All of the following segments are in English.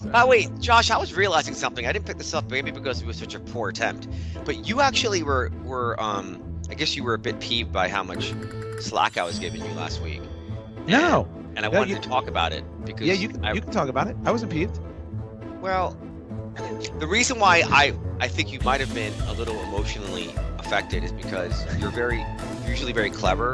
By the way, Josh, I was realizing something. I didn't pick this up maybe because it was such a poor attempt, but you actually were I guess you were a bit peeved by how much slack I was giving you last week. No. And I No, wanted to talk about it because you can talk about it. I wasn't peeved. well, the reason why I think you might have been a little emotionally affected is because you're usually very clever,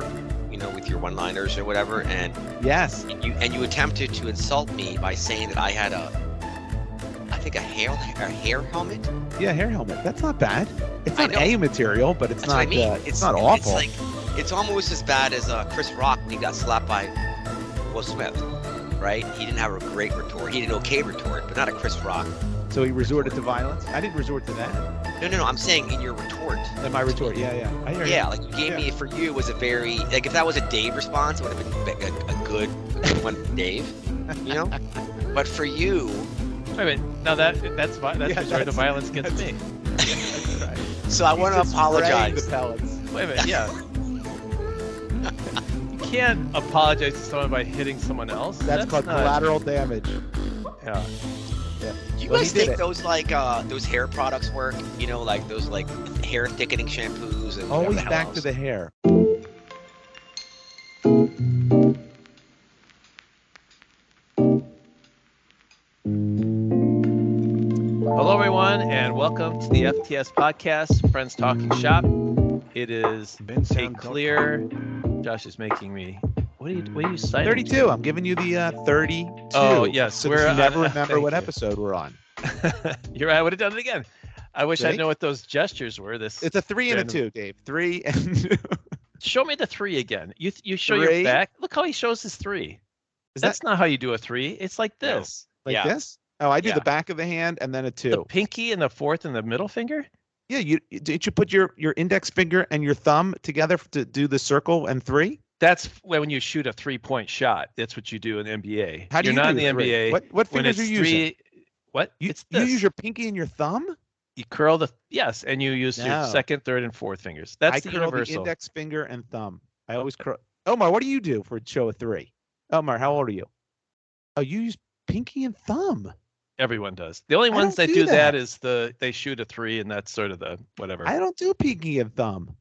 with your one-liners or whatever, and Yes. you attempted to insult me by saying that I had I think a hair helmet. Yeah, hair helmet. That's not bad. It's I not know. A material, but it's That's not. what I mean. It's not awful. It's almost as bad as Chris Rock when he got slapped by Will Smith, right? He didn't have a great retort. He had an okay retort, but not a Chris Rock. So he resorted to violence. I didn't resort to that. No. I'm saying in your retort. In my retort, yeah. I hear you. Yeah, like you gave me for you was a very like if that was a Dave response, it would have been a good one for Dave, But for you, Wait a minute. Now that's resorting to violence against me. That's right. so I want to apologize. The pellets. Wait a minute. Yeah. You can't apologize to someone by hitting someone else. That's called not- collateral damage. Yeah. Do you Well, he guys did think it. those hair products work? Like those hair thickening shampoos and whatever Always the hell back else. to the hair. Hello, everyone, and welcome to the FTS podcast, Friends Talking Shop. It is a clear. Josh is making me. What are you citing? 32. I'm giving you the 32. Oh, yes, So we're you never on- remember thank what you. episode we're on. You're right. I would have done it again. I wish See? I'd know what those gestures were. It's a 3 and a Random. 2, Dave. 3 and Show me the 3 again. You show Three? your back. Look how he shows his 3. Is That's that not how you do a 3. It's like No. this. like Yeah. this? Oh, I do Yeah. the back of the hand and then a 2. The pinky and the fourth and the middle finger. Yeah, did you put your index finger and your thumb together to do the circle and 3? That's when you shoot a 3-point shot. That's what you do in the NBA. How do You're you not do in the 3? NBA. What when fingers it's are you using? 3. What? You It's this. use your pinky and your thumb? You curl yes, and you use your No. second, third, and fourth fingers. That's I the curl universal. the index finger and thumb. I always curl. Omar, what do you do for show a 3? Omar, how old are you? Oh, you use pinky and thumb. Everyone does. The only I ones don't that do do that that. is they shoot a 3, and that's sort of the whatever. I don't do pinky and thumb.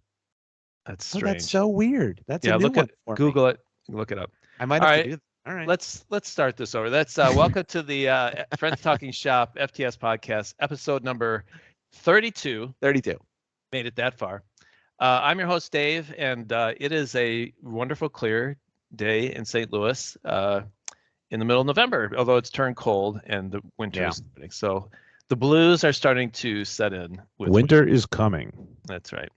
That's Oh, strange. that's so weird. That's yeah, a new look one at for me. Google it. Look it up. I might All have right. to do that. All right. Let's start this over. That's welcome to the Friends Talking Shop FTS podcast, episode number 32. 32. Made it that far. I'm your host, Dave, and it is a wonderful, clear day in St. Louis in the middle of November, although it's turned cold and the winter is happening. So the blues are starting to set in. With Winter is coming. That's right.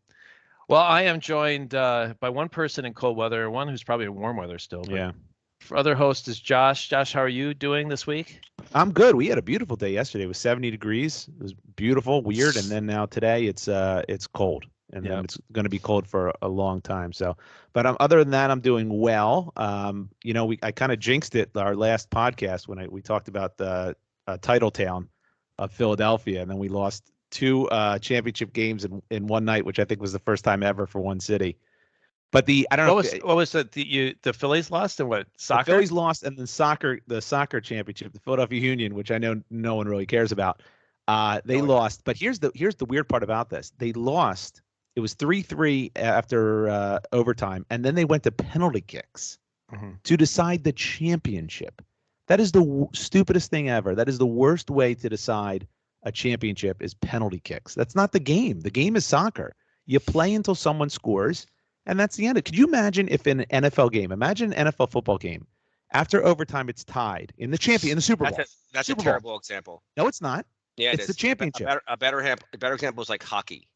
Well, I am joined by one person in cold weather, one who's probably in warm weather still. But Yeah. our other host is Josh. Josh, how are you doing this week? I'm good. We had a beautiful day yesterday. It was 70 degrees. It was beautiful, weird, and then now today it's cold, and then it's going to be cold for a long time. So, but other than that, I'm doing well. I kind of jinxed it our last podcast when we talked about the title town of Philadelphia, and then we lost 2 championship games in one night, which I think was the first time ever for one city. But I don't know. What was it? The Phillies lost and what? Soccer? The Phillies lost, and then the soccer championship, the Philadelphia Union, which I know no one really cares about. They lost. But here's the weird part about this. They lost. It was 3-3 after overtime, and then they went to penalty kicks to decide the championship. That is the stupidest thing ever. That is the worst way to decide a championship is penalty kicks. That's not the game. The game is soccer. You play until someone scores. And that's the end. Could you imagine if in an NFL game, imagine an NFL football game, after overtime it's tied in the Super Bowl. That's Super a Bowl. terrible example. No, it's not. Yeah, It's the championship. A better example is like hockey.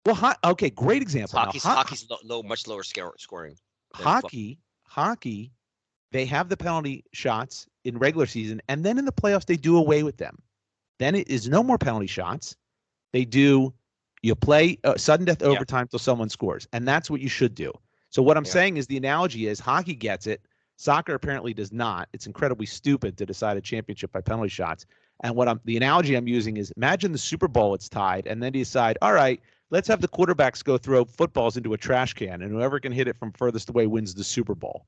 Well, okay, great example. Now, Hockey's much lower scoring. than Hockey, they have the penalty shots in regular season, and then in the playoffs they do away with them. Then it is no more penalty shots. You play sudden death overtime till someone scores, and that's what you should do. So what I'm saying is the analogy is hockey gets it. Soccer apparently does not. It's incredibly stupid to decide a championship by penalty shots. And the analogy I'm using is imagine the Super Bowl, it's tied, and then you decide, all right, let's have the quarterbacks go throw footballs into a trash can, and whoever can hit it from furthest away wins the Super Bowl.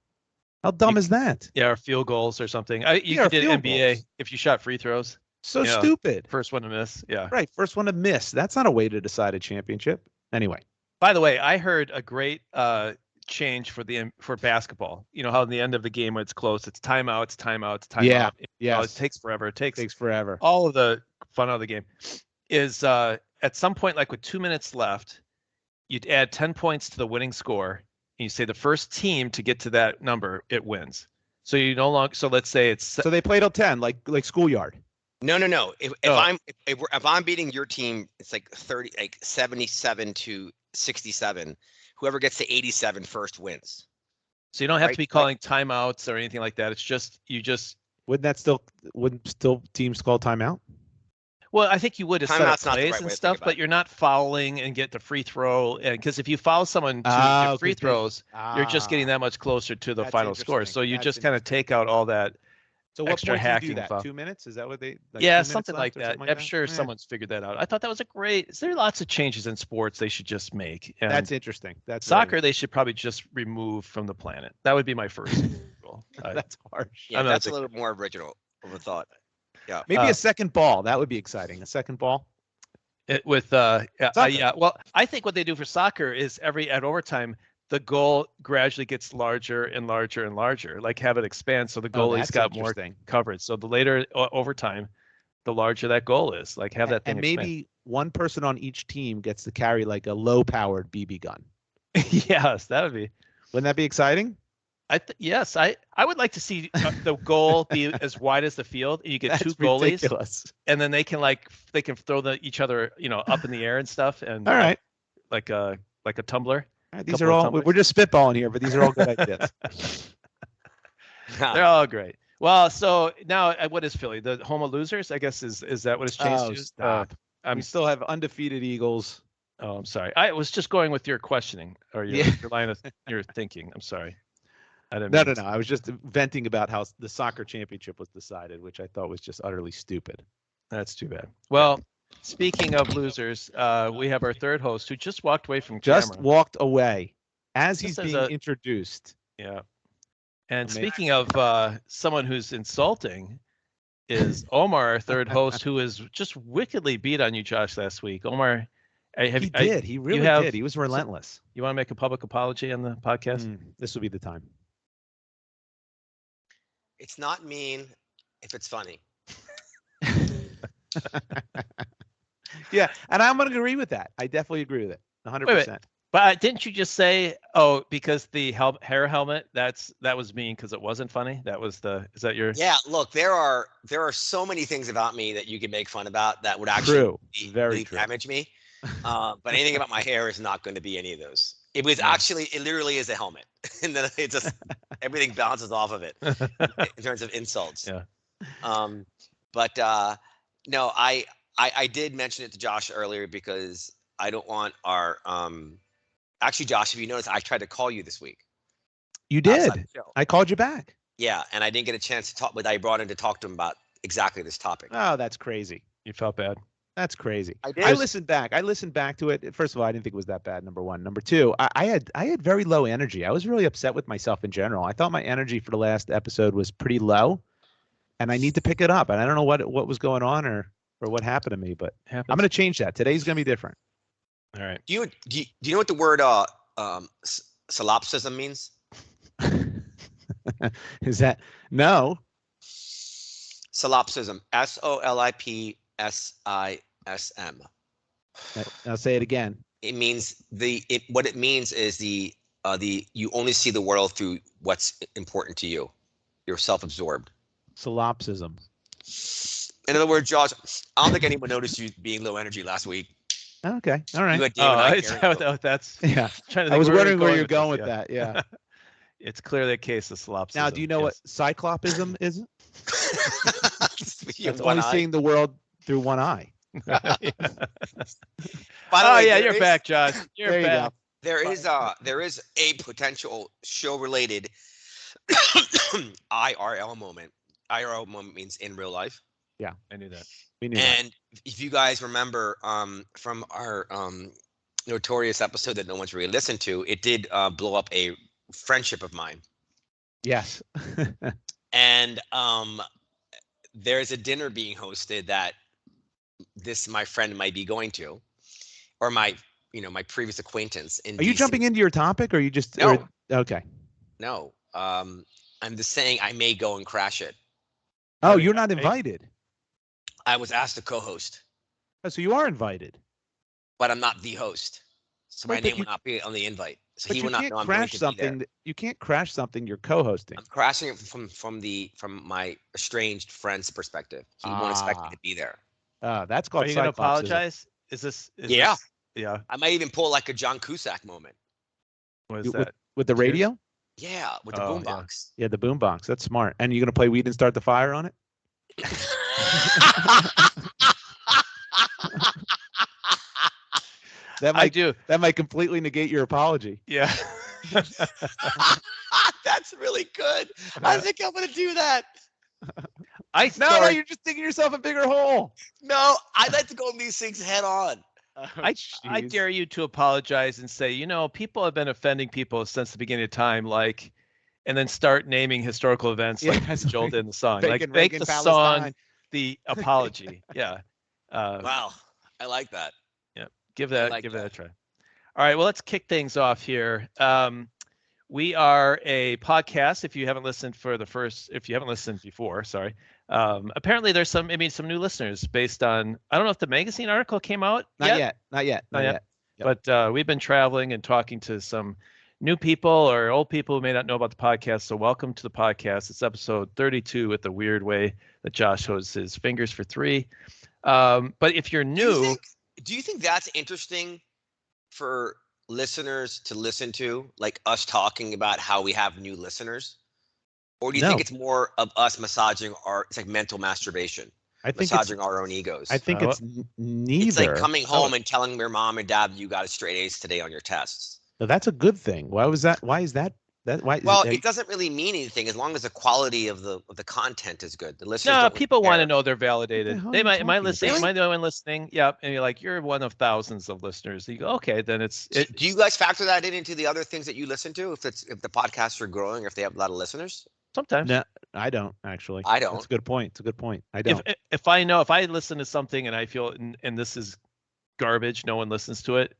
How dumb is that? Yeah, or field goals or something. You Yeah, could do field NBA goals. if you shot free throws. So You know, stupid. First one to miss. Yeah. Right. First one to miss. That's not a way to decide a championship. Anyway. By the way, I heard a great change for basketball. You know how in the end of the game when it's close, it's timeout, it's timeout, it's timeout. Yeah. You know, Yes. it takes forever. It takes forever. all of the fun out of the game. Is at some point, like with 2 minutes left, you'd add 10 points to the winning score, and you say the first team to get to that number, it wins. So you no longer. So let's say it's. So they play till 10, like schoolyard. No. If I'm beating your team, it's like 77 to 67. Whoever gets to 87 first wins. So you don't have to be calling timeouts or anything like that. It's just wouldn't still teams call timeout? Well, I think you would set up plays right and stuff, but you're not fouling and get the free throw. And because if you foul someone to get free throws, you're just getting that much closer to the final score. So you just kind of take out all that. So what extra point do you do hacking that? foul. 2 minutes? Is that what they? Yeah, something like that. I'm sure someone's figured that out. I thought that was there are lots of changes in sports they should just make. And that's interesting. That's soccer. They should probably just remove from the planet. That would be my first rule. That's harsh. Yeah, that's a little more original of a thought. Yeah, maybe a second ball. That would be exciting. A second ball. Yeah. Well, I think what they do for soccer is at overtime, the goal gradually gets larger and larger and larger. Like have it expand so the goalie's got more coverage. So the later overtime, the larger that goal is. Like have that thing. And maybe one person on each team gets to carry like a low-powered BB gun. Yes, that would be. Wouldn't that be exciting? Yes, I would like to see the goal be as wide as the field, and you get two goalies, ridiculous. And then they can throw each other up in the air and stuff, and all right, like a tumbler. All right, these are all we're just spitballing here, but these are all good ideas. They're all great. Well, so now what is Philly? The home of losers, I guess is that what it's changed to? Stop. We still have undefeated Eagles. Oh, I'm sorry. I was just going with your questioning or your line of your thinking. I'm sorry. No. I was just venting about how the soccer championship was decided, which I thought was just utterly stupid. That's too bad. Well, speaking of losers, we have our third host who just walked away from just camera. Walked away as he's being introduced. Yeah. And speaking of someone who's insulting, is Omar, our third host, who is just wickedly beat on you, Josh, last week. Omar, he did. He really did. He was relentless. You want to make a public apology on the podcast? This will be the time. It's not mean if it's funny. Yeah, and I'm going to agree with that. I definitely agree with it, 100%. But didn't you just say, because the hair helmet, that was mean because it wasn't funny? Is that your? Yeah, look, there are so many things about me that you can make fun about that would actually very damage me. But anything about my hair is not going to be any of those. It literally is a helmet, and then it just everything bounces off of it in terms of insults. Yeah. But no, I did mention it to Josh earlier because I don't want our actually, Josh, if you notice, I tried to call you this week. You did. I called you back. Yeah, and I didn't get a chance to talk, but I brought in to talk to him about exactly this topic. Oh, that's crazy. You felt bad. That's crazy. I listened back. I listened back to it. First of all, I didn't think it was that bad. Number one. Number two, I had very low energy. I was really upset with myself in general. I thought my energy for the last episode was pretty low, and I need to pick it up. And I don't know what was going on or what happened to me, but I'm going to change that. Today's going to be different. All right. Do you know what the word solipsism means? Is that no? Solipsism. SOLIPSISM. I'll say it again. It means what it means is you only see the world through what's important to you. You're self-absorbed. Solipsism. In other words, Josh, I don't think anyone noticed you being low energy last week. Okay. All right. That's yeah. I was wondering where you're going with that. Yeah. It's clearly a case of solipsism. Now, do you know what cyclopism is? It's only seeing the world through one eye. By the way, you're back, Josh. You're back. There is a potential show-related IRL moment. IRL moment means in real life. Yeah, I knew that. And if you guys remember from our notorious episode that no one's really listened to, it did blow up a friendship of mine. Yes. And there's a dinner being hosted that my friend might be going to, or my previous acquaintance in Are you DC. jumping into your topic, or are you just? No. Okay. No. I'm just saying I may go and crash it. Oh, you're not invited. I was asked to co-host, Oh, so you are invited. but I'm not the host, so my Right, but name will not be on the invite. So But he you will not can't know I'm going crash to be there. something. You can't crash something you're co-hosting. I'm crashing it from my estranged friend's perspective. He won't expect me to be there. That's called. Are you going to Cyclopsism. apologize? Is this? Yeah. Yeah. I might even pull like a John Cusack moment. What is that? With the Tears? radio? Yeah, with the Oh, boombox. Yeah, the boombox. That's smart. And you're gonna play "We Didn't Start the Fire" on it? That might completely negate your apology. Yeah. That's really good. I think I'm gonna do that. No, you're just digging yourself a bigger hole. No, I'd like to go in these things head on. I dare you to apologize and say, people have been offending people since the beginning of time, and then start naming historical events like Joel did in the song. Bacon, Make Reagan, the Palestine. song the apology. Yeah. Wow, I like that. Yeah. Give that like a that. try. All right. Well, let's kick things off here. We are a podcast. If you haven't listened before, sorry. Apparently there's some new listeners based on, I don't know if the magazine article came out Not yet. Yep. But we've been traveling and talking to some new people or old people who may not know about the podcast. So welcome to the podcast. It's episode 32 with the weird way that Josh holds his fingers for 3. But if you're new, do you think that's interesting for listeners to listen to, like us talking about how we have new listeners? Or do you think it's more of us massaging it's like mental masturbation? I think massaging our own egos. I think it's neither. It's like coming home and telling your mom and dad you got a straight A's today on your tests. No, that's a good thing. Why is that? Well, it doesn't really mean anything as long as the quality of the content is good. The listeners no, don't people want to care. know they're validated. What the They hell are you am I talking listening? about? Am I the only one listening? Yep. And you're like, you're one of thousands of listeners. You go, okay, then Do you guys factor that into the other things that you listen to? If the podcasts are growing, or if they have a lot of listeners? sometimes. No, I don't actually. I don't. That's a good point. It's a good point. I don't. If I listen to something and I feel and this is garbage, no one listens to it,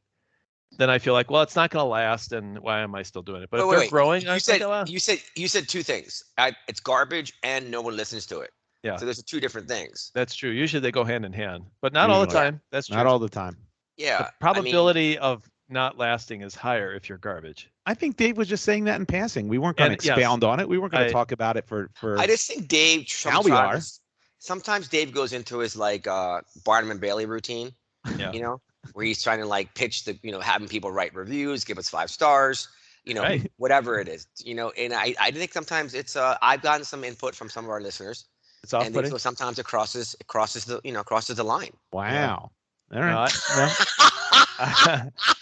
then I feel like, well, it's not going to last, and why am I still doing it? But if they're growing, you said two things. It's garbage and no one listens to it. Yeah. So there's two different things. That's true. Usually they go hand in hand, but not all the Usually. time. That's true. Not all the time. Yeah. The probability of not lasting is higher if you're garbage. I think Dave was just saying that in passing. We weren't going to expound on it. We weren't going to talk about it for. I just think Dave. Now we are. Sometimes Dave goes into his like Barnum and Bailey routine. Yeah. Where he's trying to like pitch having people write reviews, give us 5 stars, whatever it is, and I think sometimes it's I've gotten some input from some of our listeners, It's and they off-putting. feel sometimes it crosses the line. Wow. All right. No,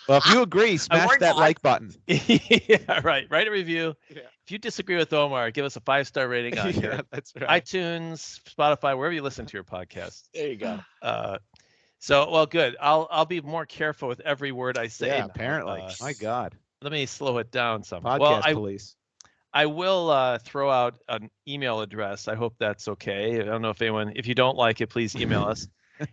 Well, if you agree, smash that like button. yeah, right. Write a review. Yeah. If you disagree with Omar, give us a 5-star rating on your that's right. iTunes, Spotify, wherever you listen to your podcast. There you go. So, well, good. I'll be more careful with every word I say. Yeah, now. apparently. My God. Let me slow it down some. Podcast police. I will throw out an email address. I hope that's okay. I don't know if you don't like it, please email us.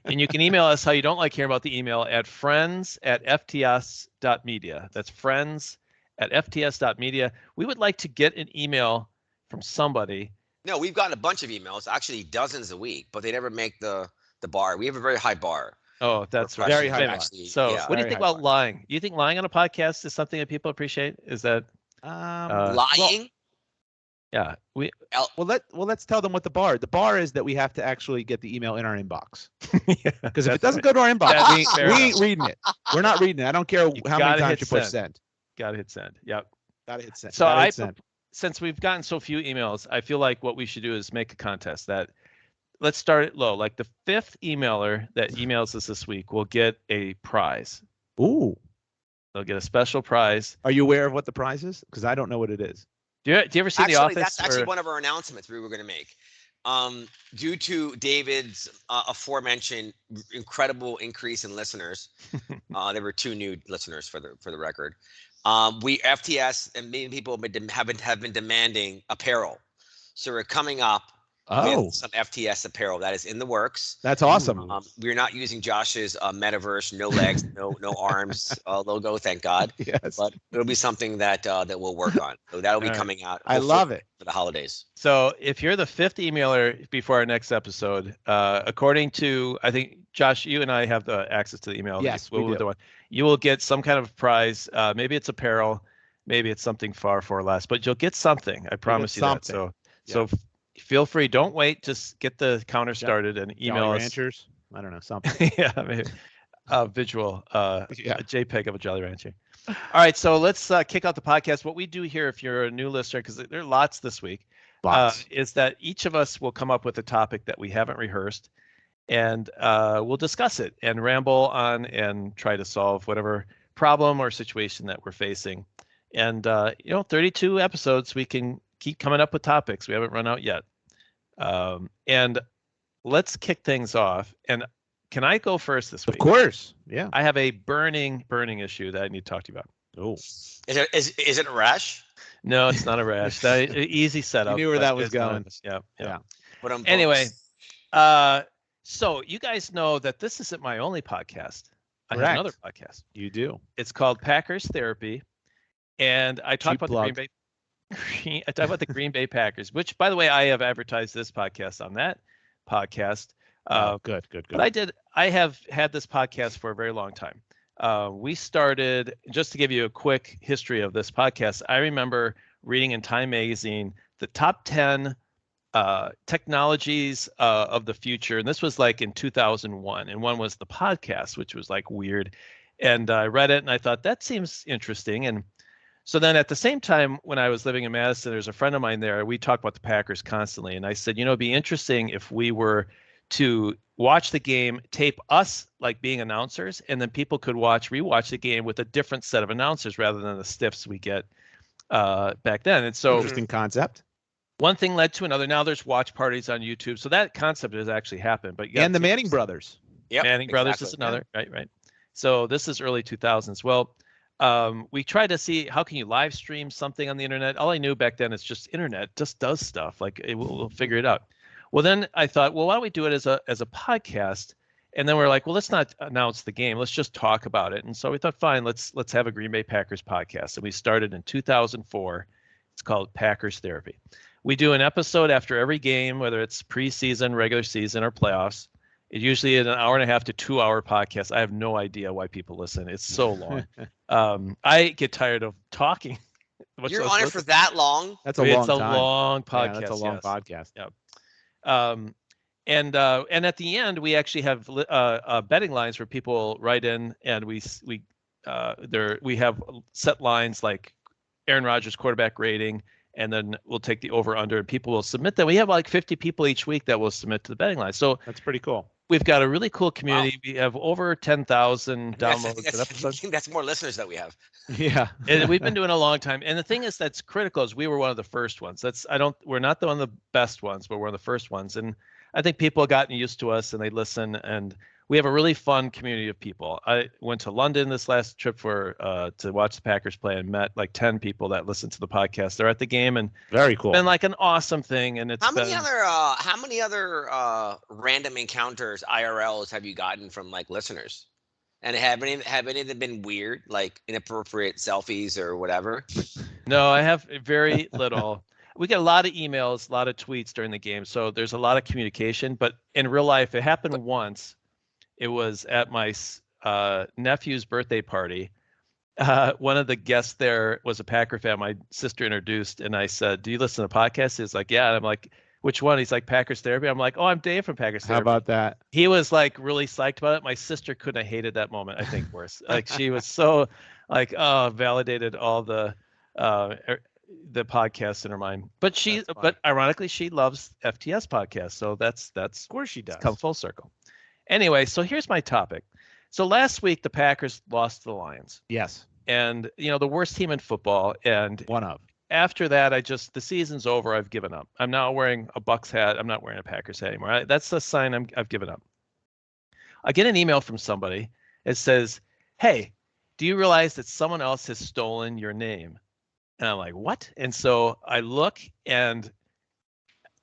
And you can email us how you don't like hearing about the email at friends@fts.media. That's friends@fts.media. We would like to get an email from somebody. No, we've gotten a bunch of emails, actually dozens a week, but they never make the bar. We have a very high bar. Oh, that's right. Very high bar. Actually, So yeah. what do you think about lying? Do you think lying on a podcast is something that people appreciate? Is that lying? yeah. Let's tell them what the bar. The bar is that we have to actually get the email in our inbox. Yeah, Because if it doesn't go to our inbox, we ain't reading it. We're not reading it. I don't care how many times you push send. Gotta hit send. Yep. Gotta hit send. So since we've gotten so few emails, I feel like what we should do is make a contest that let's start it low. Like the 5th emailer that emails us this week will get a prize. Ooh. They'll get a special prize. Are you aware of what the prize is? Because I don't know what it is. Do you ever see The Office? That's actually one of our announcements we were going to make. Due to David's aforementioned incredible increase in listeners, there were 2 new listeners for the record. We FTS and many people have been demanding apparel, so we're coming up with some FTS apparel that is in the works. That's awesome. We're not using Josh's metaverse, no legs, no arms logo, thank God. Yes. But it'll be something that we'll work on. So that'll be All right. coming out. I love it. For the holidays. So if you're the 5th emailer before our next episode, according to, I think, Josh, you and I have the access to the email. Yes, we do. You will get some kind of prize. Maybe it's apparel, maybe it's something far less, but you'll get something. I promise you that. So feel free. Don't wait. Just get the counter started and email Jolly us. Ranchers. I don't know, something. Yeah, maybe a visual, a JPEG of a Jolly Rancher. All right, so let's kick out the podcast. What we do here, if you're a new listener, because there are lots this week, is that each of us will come up with a topic that we haven't rehearsed, and we'll discuss it and ramble on and try to solve whatever problem or situation that we're facing. And 32 episodes, we can keep coming up with topics. We haven't run out yet. And let's kick things off. And can I go first this week? Of course. Yeah. I have a burning issue that I need to talk to you about. Oh. Is it a rash? No, it's not a rash. Easy setup. You knew where that was going. Yeah. But anyway, so you guys know that this isn't my only podcast. I have another podcast. You do. It's called Packers Therapy, and I talk about the Green Bay Packers, which, by the way, I have advertised this podcast on that podcast. Good. But I have had this podcast for a very long time. We started, just to give you a quick history of this podcast, I remember reading in Time magazine the top 10 technologies of the future. And this was like in 2001. And one was the podcast, which was like weird. And I read it and I thought, that seems interesting. And so then at the same time, when I was living in Madison, there's a friend of mine there. We talk about the Packers constantly. And I said, it'd be interesting if we were to watch the game, tape us like being announcers, and then people could rewatch the game with a different set of announcers rather than the stiffs we get back then. And so interesting concept. One thing led to another. Now there's watch parties on YouTube. So that concept has actually happened. But and the Manning brothers. Yeah, Manning brothers is another. Yeah. Right. So this is early 2000s. Well, we tried to see how can you live stream something on the internet. All I knew back then is just internet just does stuff. Like we'll figure it out. Well, then I thought, well, why don't we do it as a podcast? And then we're like, well, let's not announce the game. Let's just talk about it. And so we thought, fine, let's have a Green Bay Packers podcast. And we started in 2004. It's called Packers Therapy. We do an episode after every game, whether it's preseason, regular season, or playoffs. It usually is an hour and a half to 2 hour podcast. I have no idea why people listen. It's so long. I get tired of talking. You're on it for that long? That's a long time. It's a long podcast. Yeah, that's a long podcast. Yeah. And at the end, we actually have betting lines where people write in, and we have set lines like Aaron Rodgers quarterback rating, and then we'll take the over under, and people will submit that. We have like 50 people each week that will submit to the betting line. So that's pretty cool. We've got a really cool community. Wow. We have over 10,000 downloads. I think that's more listeners that we have. Yeah. And we've been doing it a long time. And the thing is that's critical is we were one of the first ones. We're not one of the best ones, but we're one of the first ones. And I think people have gotten used to us and they listen, and we have a really fun community of people. I went to London this last trip to watch the Packers play and met like 10 people that listen to the podcast. They're at the game, and very cool. It's been like an awesome thing. And it's how many other random encounters IRLs have you gotten from like listeners? And have any of them been weird, like inappropriate selfies or whatever? No, I have very little. We get a lot of emails, a lot of tweets during the game, so there's a lot of communication. But in real life, it happened once. It was at my nephew's birthday party. One of the guests there was a Packer fan. My sister introduced, and I said, "Do you listen to podcasts?" He's like, "Yeah." And I'm like, "Which one?" He's like, "Packers Therapy." I'm like, "Oh, I'm Dave from Packers Therapy." How about that? He was like really psyched about it. My sister couldn't have hated that moment, I think, worse. Like she was so like, validated all the podcasts in her mind. But ironically, she loves FTS podcasts. So that's of course she does. Come full circle. Anyway, so here's my topic. So last week the Packers lost to the Lions. Yes. And the worst team in football. And one of. After that, the season's over. I've given up. I'm now wearing a Bucs hat. I'm not wearing a Packers hat anymore. That's the sign I've given up. I get an email from somebody. It says, "Hey, do you realize that someone else has stolen your name? And I'm like, what? And so I look, and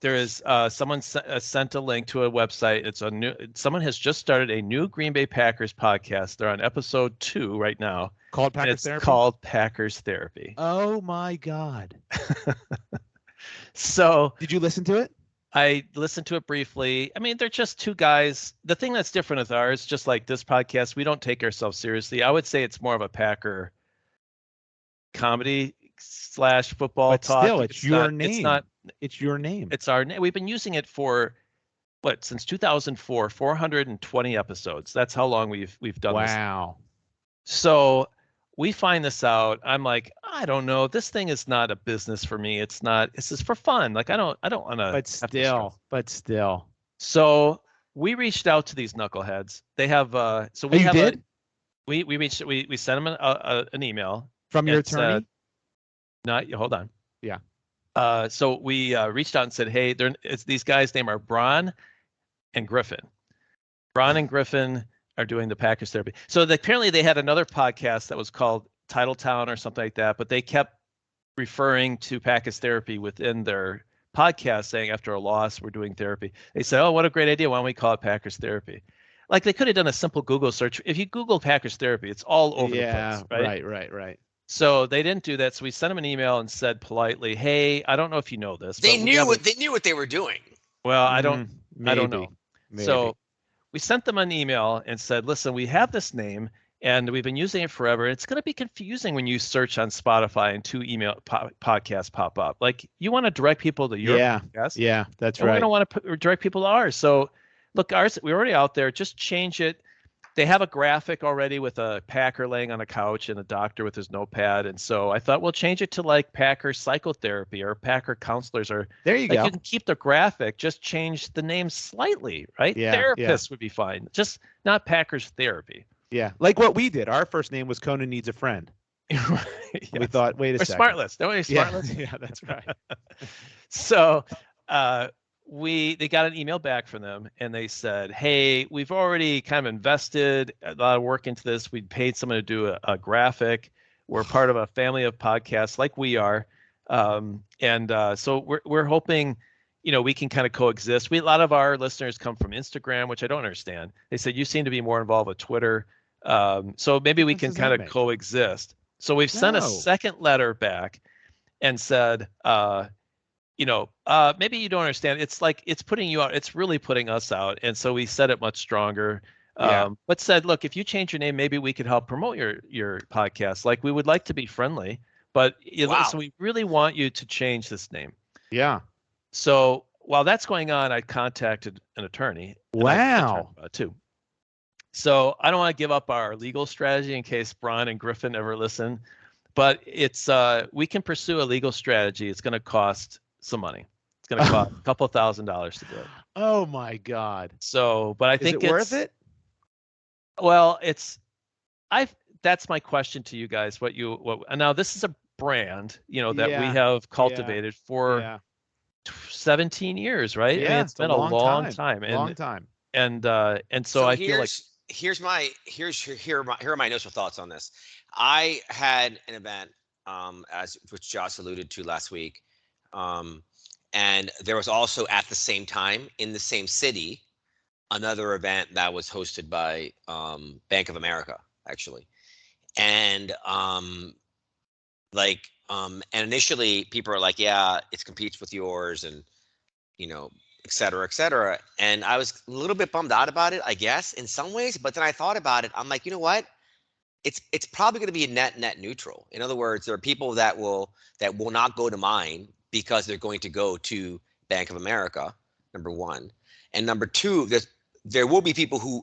there is someone sent a link to a website. Someone has just started a new Green Bay Packers podcast. They're on episode 2 right now. Called And Packers it's Therapy? called Packers Therapy. Oh my God. So Did you listen to it? I listened to it briefly. I mean, they're just two guys. The thing that's different with ours, just like this podcast, we don't take ourselves seriously. I would say it's more of a Packer comedy / football But talk. still, it's your name. It's not. It's your name. It's our name. We've been using it for since 2004, 420 episodes. That's how long we've done this. Wow. So we find this out. I'm like, I don't know. This thing is not a business for me. It's not. This is for fun. Like I don't want to. But still. So we reached out to these knuckleheads. They have. So we have. Did? We reached. We sent them an email From your attorney? Hold on. Yeah. So we reached out and said, hey, these guys' name are Braun and Griffin. Braun and Griffin are doing the Packers Therapy. So apparently they had another podcast that was called Titletown or something like that, but they kept referring to Packers Therapy within their podcast, saying after a loss, we're doing therapy. They said, oh, what a great idea. Why don't we call it Packers Therapy? Like they could have done a simple Google search. If you Google Packers Therapy, it's all over the place, right? Right. So they didn't do that. So we sent them an email and said politely, hey, I don't know if you know this. They knew what they were doing. Well, I don't know. Maybe. So we sent them an email and said, listen, we have this name and we've been using it forever. It's going to be confusing when you search on Spotify and 2 email podcasts pop up. Like you want to direct people to your podcast. Yeah, that's and right. We don't want to direct people to ours. So look, ours, we're already out there. Just change it. They have a graphic already with a Packer laying on a couch and a doctor with his notepad. And so I thought we'll change it to like Packer psychotherapy or Packer counselors, or there you go. You can keep the graphic, just change the name slightly, right? Yeah, Therapist would be fine. Just not Packers Therapy. Yeah. Like what we did. Our first name was Conan Needs a Friend. Yes. We thought, wait a second. Smart List. Don't we? Smart List? Yeah, that's right. So they got an email back from them and they said, hey, we've already kind of invested a lot of work into this. We paid someone to do a graphic. We're part of a family of podcasts like we are. So we're hoping, we can kind of coexist. A lot of our listeners come from Instagram, which I don't understand. They said, you seem to be more involved with Twitter. So maybe we can kind of coexist. So we've sent a second letter back and said, maybe you don't understand. It's like, it's putting you out. It's really putting us out. And so we said it much stronger, but said, look, if you change your name, maybe we could help promote your podcast. Like we would like to be friendly, but so we really want you to change this name. Yeah. So while that's going on, I contacted an attorney. Wow. Too. So I don't want to give up our legal strategy in case Braun and Griffin ever listen, but it's, we can pursue a legal strategy. It's going to cost some money. It's going to cost a couple $1,000s to do it. Oh my God. So, but I think it's worth it. Well, that's my question to you guys. Now this is a brand, that we have cultivated for 17 years, right? Yeah, I mean, it's been a long time. Long time. And so I feel like here are my initial thoughts on this. I had an event, which Josh alluded to last week. And there was also at the same time in the same city, another event that was hosted by Bank of America, actually. And initially people are like, yeah, it competes with yours and, et cetera, et cetera. And I was a little bit bummed out about it, I guess, in some ways. But then I thought about it. I'm like, you know what? It's probably going to be a net neutral. In other words, there are people that will not go to mine because they're going to go to Bank of America, number one. And number two, there will be people who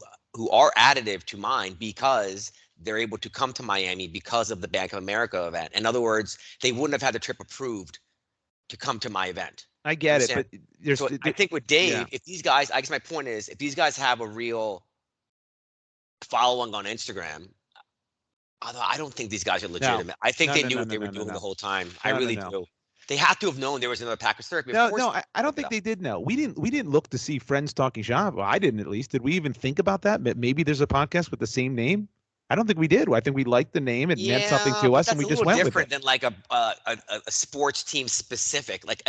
are additive to mine because they're able to come to Miami because of the Bank of America event. In other words, they wouldn't have had the trip approved to come to my event. I get it, but I think with Dave, if these guys, I guess my point is, if these guys have a real following on Instagram, I don't think these guys are legitimate. I think they knew what they were doing the whole time. I really do. They have to have known there was another Packers Therapy. I don't think they did know. We didn't look to see Friends Talking Shop. Well, I didn't, at least. Did we even think about that? Maybe there's a podcast with the same name. I don't think we did. I think we liked the name. It meant something to us, and we just went with different it. than like a sports team specific. Like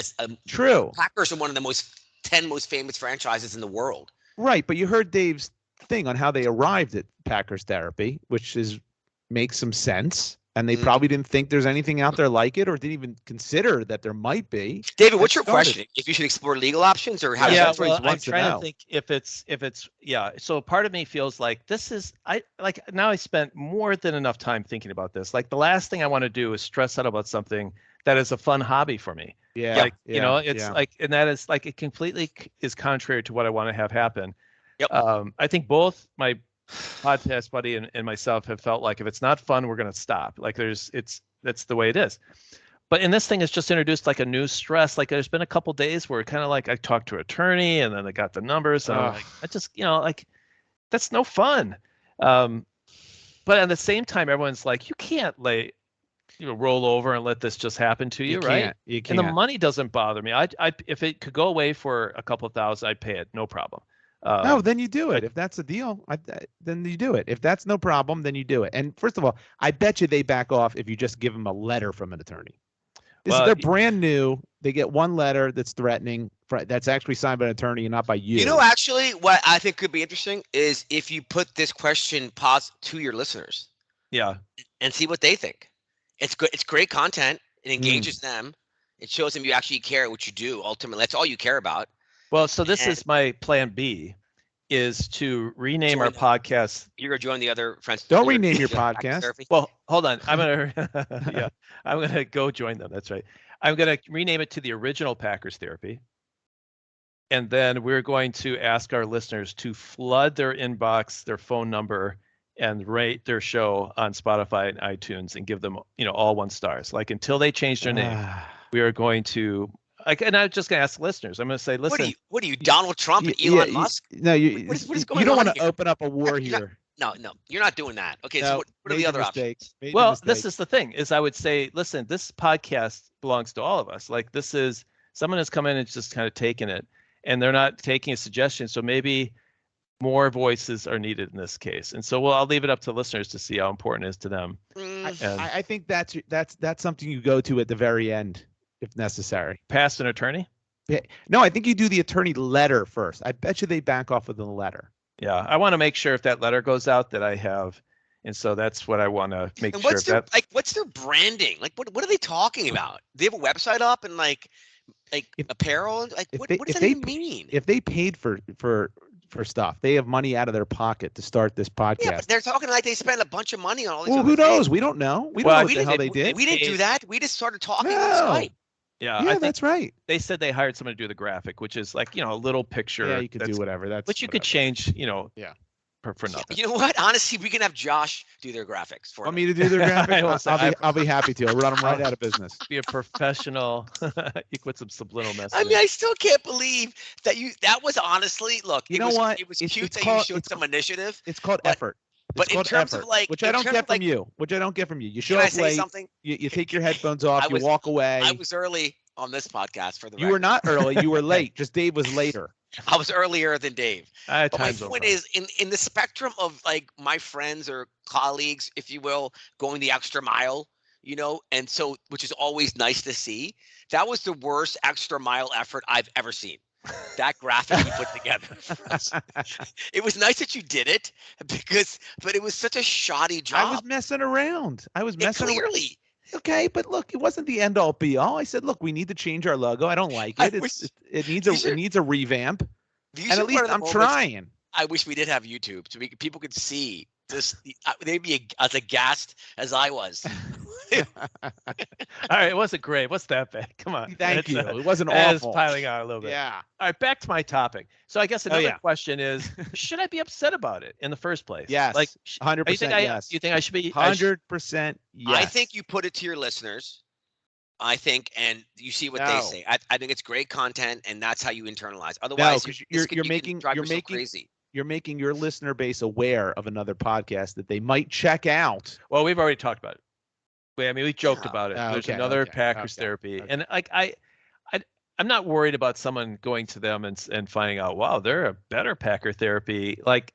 True. Packers are one of the 10 most famous franchises in the world. Right, but you heard Dave's thing on how they arrived at Packers therapy, which makes some sense. And they probably didn't think there's anything out there like it, or didn't even consider that there might be. David, what's your question? If you should explore legal options, or how? Yeah, well, I'm trying to think if it's yeah. So part of me feels like now I spent more than enough time thinking about this. Like the last thing I want to do is stress out about something that is a fun hobby for me. Yeah. Like it's like, and that is like, it completely is contrary to what I want to have happen. Yep. I think both my podcast buddy and myself have felt like if it's not fun, we're going to stop. Like that's the way it is. But in this thing, it's just introduced like a new stress. Like there's been a couple days where kind of like I talked to an attorney and then I got the numbers and I'm like, I just, like that's no fun. But at the same time, everyone's like, you can't roll over and let this just happen to you, right? You can't. And the money doesn't bother me. I if it could go away for a couple of thousand, I'd pay it, no problem. No, then you do it. If that's the deal, then you do it. If that's no problem, then you do it. And first of all, I bet you they back off if you just give them a letter from an attorney. They're brand new. They get one letter that's threatening, that's actually signed by an attorney and not by you. You know, actually, what I think could be interesting is if you put this question to your listeners. Yeah. And see what they think. It's good. It's great content. It engages them. It shows them you actually care what you do. Ultimately, that's all you care about. Well, so this is my plan B, is to rename our podcast. You're going to join the other friends. Don't rename your podcast. Well, hold on. I'm going to go join them. That's right. I'm going to rename it to the original Packers Therapy. And then we're going to ask our listeners to flood their inbox, their phone number, and rate their show on Spotify and iTunes and give them, all 1 stars. Like until they change their name, we are going to. And I'm just going to ask listeners. I'm going to say, listen. What are you, Donald Trump and Elon Musk? No, what is going on? You don't want to here? open up a war here. No, you're not doing that. Okay, so what are the other options? Well, this is the thing, is I would say, listen, this podcast belongs to all of us. Like this is, someone has come in and just kind of taken it, and they're not taking a suggestion. So maybe more voices are needed in this case. And so I'll leave it up to listeners to see how important it is to them. I think that's something you go to at the very end, if necessary. Past an attorney? No, I think you do the attorney letter first. I bet you they back off with the letter. Yeah, I want to make sure if that letter goes out that I have, and so that's what I want to make sure. What's their branding? Like, what are they talking about? They have a website up and like apparel. Like, what does that even mean? If they paid for stuff, they have money out of their pocket to start this podcast. Yeah, but they're talking like they spent a bunch of money on all these. Well, who knows? We don't know. We don't know what the hell they did. We didn't do that. We just started talking on Skype. Yeah, that's right. They said they hired someone to do the graphic, which is like, a little picture. Yeah, you could do whatever. Which you could change, Yeah. For nothing. You know what? Honestly, we can have Josh do their graphics for them. Want me to do their graphics? I'll be happy to. I'll run them right out of business. Be a professional. You put some subliminal messages. I mean, I still can't believe that that was honestly, look, it was cute that you showed some initiative. It's called effort. But in terms of which I don't get from you. You show up late. You take your headphones off. You walk away. I was early on this podcast for the record. You were not early. You were late. Just Dave was later. I was earlier than Dave. But my point is, in the spectrum of like my friends or colleagues, if you will, going the extra mile, and so, which is always nice to see. That was the worst extra mile effort I've ever seen. That graphic you put together. It was nice that you did it but it was such a shoddy job. I was messing around. Clearly. Okay, but look, it wasn't the end all be all. I said, look, we need to change our logo. I don't like it. It needs a revamp. And at least I'm trying. I wish we did have YouTube so people could see this. They'd be as aghast as I was. All right, it wasn't great. What's that bad? Come on. Thank you. It wasn't awful. It's piling on a little bit. Yeah. All right, back to my topic. So I guess another question is, should I be upset about it in the first place? Yes. Like 100% yes. You think I should be 100% yes. I think you put it to your listeners. I think, and you see what they say. I think it's great content, and that's how you internalize. Otherwise, you're making crazy. You're making your listener base aware of another podcast that they might check out. Well, we've already talked about it. We joked about it. There's another Packers Therapy, and I'm not worried about someone going to them and finding out, wow, they're a better Packer Therapy. Like,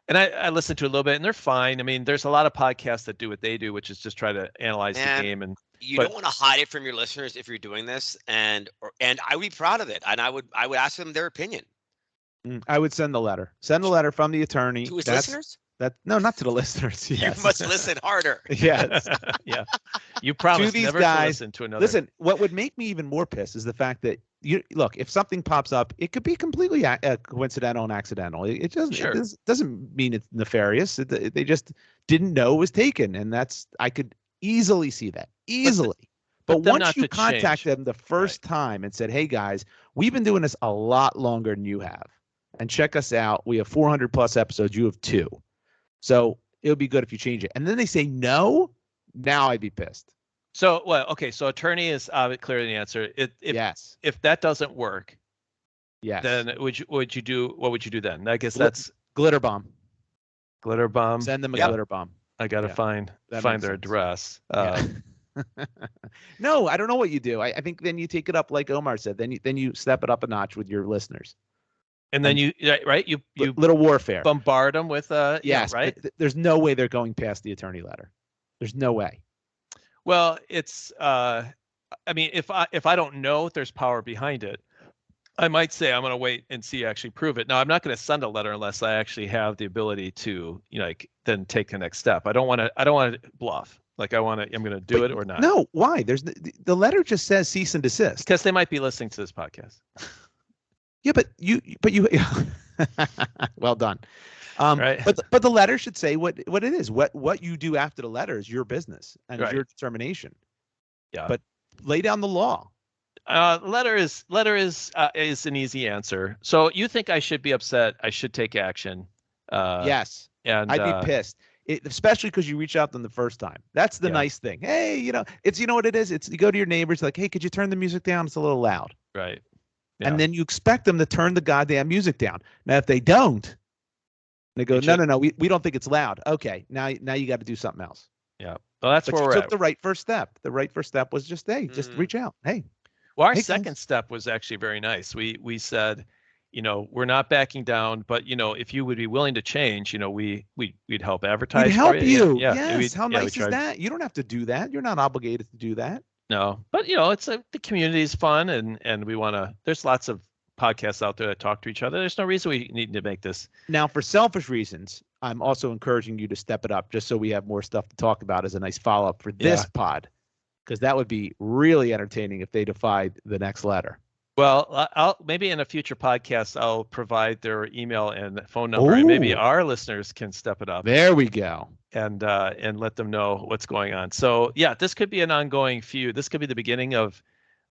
And I listened to a little bit, and they're fine. I mean, there's a lot of podcasts that do what they do, which is just try to analyze the game. And you don't want to hide it from your listeners if you're doing this, and I would be proud of it, and I would ask them their opinion. I would send the letter. Send the letter from the attorney. To his listeners? No, not to the listeners. Yes. You must listen harder. Yes. Yeah. You promised these never guys, to listen to another. Listen, what would make me even more pissed is the fact that look, if something pops up, it could be completely coincidental and accidental. It doesn't. Sure. It doesn't mean it's nefarious. They just didn't know it was taken, and I could easily see that easily. But once you contact them the first time and said, "Hey guys, we've been doing this a lot longer than you have, and check us out. We have 400 plus episodes. You have 2, so it would be good if you change it." And then they say no. Now I'd be pissed. So, well, okay. So attorney is clearly the answer. Yes. If that doesn't work, yes. then what would you do then? I guess that's glitter bomb. Glitter bomb. Send them a glitter bomb. I gotta find their sense. address. No, I don't know what you do. I think then you take it up like Omar said. Then you step it up a notch with your listeners. And then you little warfare. Bombard them with yes, right. There's no way they're going past the attorney letter. There's no way. Well, it's I mean, if I don't know if there's power behind it, I might say I'm going to wait and see actually prove it. Now, I'm not going to send a letter unless I actually have the ability to, then take the next step. I don't want to bluff. Like I'm going to do it or not. No, why? There's the letter just says cease and desist. Because they might be listening to this podcast. Yeah, but you well done. Right. But the letter should say what it is. What you do after the letter is your business and is your determination. Yeah. But lay down the law. Letter is an easy answer. So you think I should be upset? I should take action. Yes. And I'd be pissed. Especially because you reach out to them the first time. That's the nice thing. Hey, it's what it is. It's you go to your neighbors like, hey, could you turn the music down? It's a little loud. Right. Yeah. And then you expect them to turn the goddamn music down. Now, if they don't, they go, no, we don't think it's loud. Okay, now you got to do something else. Yeah. Well, that's where we're we're took at. the right first step. The right first step was just, hey, just reach out. Hey. Well, our second step was actually very nice. We said, we're not backing down, but if you would be willing to change, we'd help advertise. We'd help you. Yeah. Yes. How nice is that? You don't have to do that. You're not obligated to do that. No, but it's the community is fun, and we want to. There's lots of podcasts out there that talk to each other. There's no reason we need to make this. Now, for selfish reasons, I'm also encouraging you to step it up, just so we have more stuff to talk about as a nice follow-up for this pod, because that would be really entertaining if they defied the next letter. Well, I'll maybe in a future podcast I'll provide their email and phone number, and maybe our listeners can step it up. There we go. And let them know what's going on. So yeah, this could be an ongoing feud. This could be the beginning of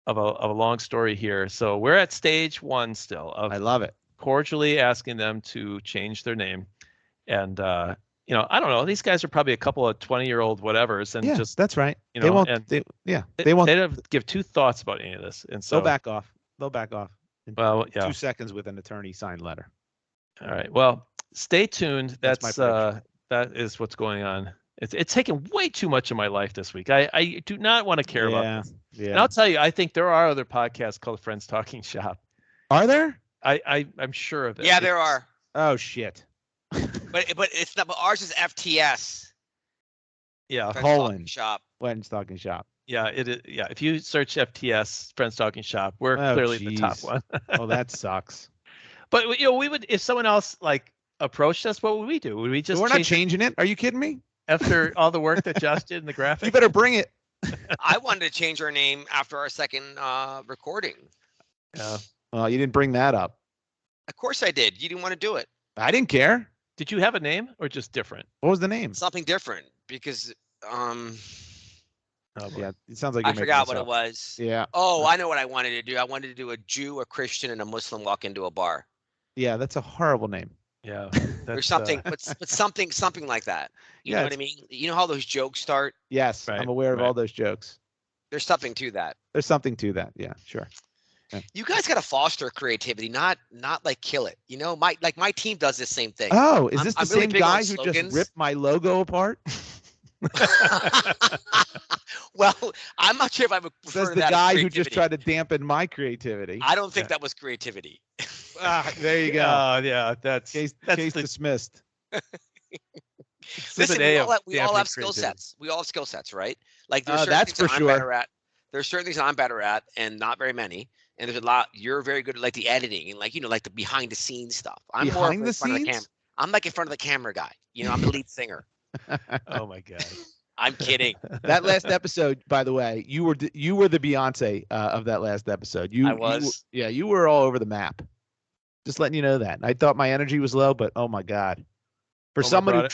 a long story here. So we're at stage 1 still. I love it. Cordially asking them to change their name, and I don't know. These guys are probably a couple of 20-year-old whatevers, and just that's right. They won't. They won't. They don't give 2 thoughts about any of this, and so they'll back off. They'll back off. Well, 2 seconds with an attorney signed letter. All right. Well, stay tuned. That's my that is what's going on. It's taken way too much of my life this week. I do not want to care about this. Yeah. And I'll tell you, I think there are other podcasts called Friends Talking Shop. Are there? I'm sure of it. Yeah, there are. Oh shit. But it's not. But ours is FTS. Yeah. Friends Talking Shop. Yeah, it is. Yeah, if you search FTS Friends Talking Shop, we're clearly the top one. Oh, that sucks. But we would, if someone else approached us, what would we do? Would we just? We're not changing it. Are you kidding me? After all the work that Josh did in the graphic, you better bring it. I wanted to change our name after our second recording. Yeah. Well, you didn't bring that up. Of course I did. You didn't want to do it. I didn't care. Did you have a name or just different? What was the name? Something different because yeah, it sounds like I forgot what it was. Yeah. Oh, I know what I wanted to do. I wanted to do a Jew, a Christian, and a Muslim walk into a bar. Yeah, that's a horrible name. Yeah. Or something, but something like that. You know what I mean? You know how those jokes start? Yes, right, I'm aware of all those jokes. There's something to that. There's something to that. Yeah, sure. Yeah. You guys got to foster creativity, not like kill it. My team does the same thing. Oh, is this the really same guy who just ripped my logo apart? Well, I'm not sure if I would prefer Says the guy who just tried to dampen my creativity. I don't think that was creativity. There you go. Yeah, that's case dismissed. Listen, A of we all dampening have skill creativity. sets. We all have skill sets, right? Like there's certain That's things for that I'm sure. better at. There's certain things that I'm better at, and not very many. And there's a lot you're very good at, like the editing and like the behind the scenes stuff. I'm more of Behind in the front of the camera. scenes? I'm like in front of the camera guy. I'm the lead singer. Oh my God. I'm kidding. That last episode, by the way, you were the Beyonce of that last episode. I was. You were all over the map. Just letting you know that. I thought my energy was low, but oh my God. For Omar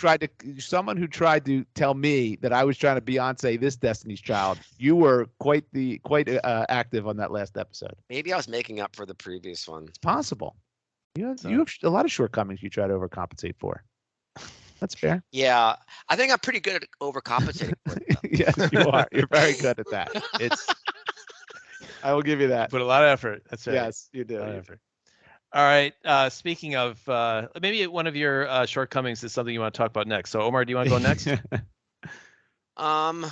someone who tried to tell me that I was trying to Beyonce this Destiny's Child, you were quite active on that last episode. Maybe I was making up for the previous one. It's possible. You have a lot of shortcomings you try to overcompensate for. That's fair. Yeah, I think I'm pretty good at overcompensating for it, though. Yes, you are. You're very good at that. I will give you that. Put a lot of effort. That's right. Yes, you do. A lot of effort. All right. Speaking of, maybe one of your shortcomings is something you want to talk about next. So, Omar, do you want to go next? I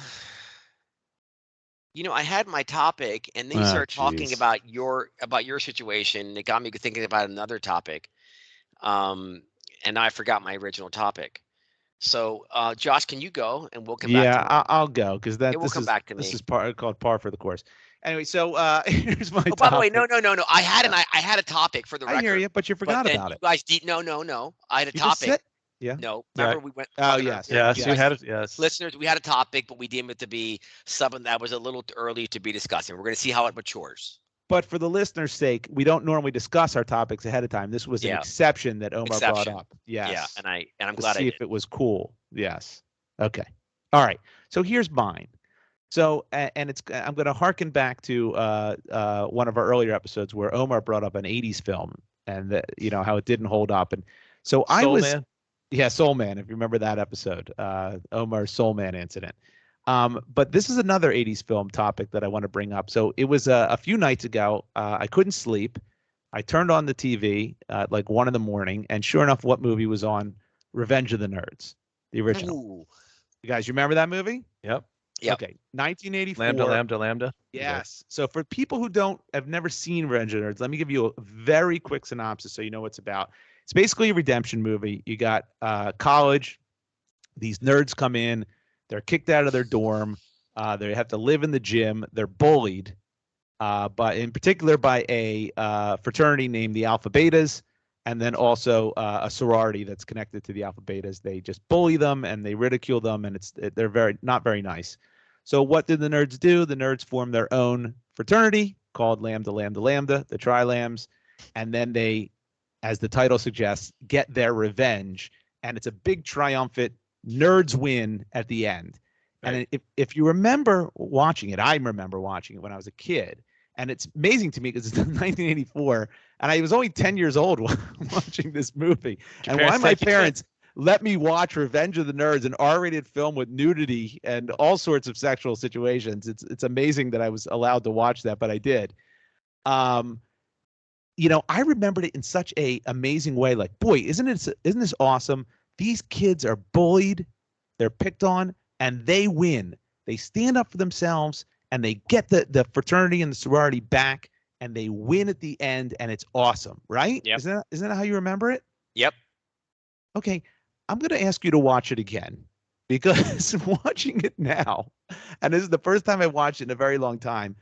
had my topic, and then you started talking geez. about your situation. It got me thinking about another topic, and now I forgot my original topic. So, Josh, can you go, and we'll come back. Yeah, I'll go because will come back to me. This is called par for the course. Anyway, so here's my. Oh, by the way, no. I had a topic for the record. I hear you, but you forgot about it. You guys, no. I had a You just topic. said- Yeah. No, remember we went. Oh, yes. Yes, Yes. you had it. Yes. Listeners, we had a topic, but we deemed it to be something that was a little early to be discussing. We're going to see how it matures. But for the listener's sake, we don't normally discuss our topics ahead of time. This was an exception that Omar brought up. Yes. Yeah, and I'm to glad see if it was cool. Yes. Okay. All right. So here's mine. So and I'm going to harken back to one of our earlier episodes where Omar brought up an 80s film and how it didn't hold up. And so Soul Man, if you remember that episode, Omar's Soul Man incident. But this is another 80s film topic that I want to bring up. So it was a few nights ago. I couldn't sleep. I turned on the TV at like 1 a.m, and sure enough, what movie was on? Revenge of the Nerds, the original. Ooh. You guys, you remember that movie? Yep. Okay, 1984. Lambda. Yes. So for people who have never seen Revenge of the Nerds, let me give you a very quick synopsis so you know what it's about. It's basically a redemption movie. You got college. These nerds come in. They're kicked out of their dorm. They have to live in the gym. They're bullied, but in particular by a fraternity named the Alpha Betas, and then also a sorority that's connected to the Alpha Betas. They just bully them and they ridicule them, and they're not very nice. So what did the nerds do? The nerds formed their own fraternity called Lambda, the Tri-Lambs, and then they, as the title suggests, get their revenge, and it's a big triumphant nerds win at the end. Right. And if you remember watching it, I remember watching it when I was a kid, and it's amazing to me because it's 1984, and I was only 10 years old watching this movie. And why my parents let me watch Revenge of the Nerds, an R-rated film with nudity and all sorts of sexual situations. It's amazing that I was allowed to watch that, but I did. I remembered it in such a amazing way. Like, boy, isn't this awesome? These kids are bullied, they're picked on, and they win. They stand up for themselves, and they get the fraternity and the sorority back, and they win at the end, and it's awesome, right? Yep. Isn't that how you remember it? Yep. Okay, I'm going to ask you to watch it again, because watching it now, and this is the first time I watched it in a very long time,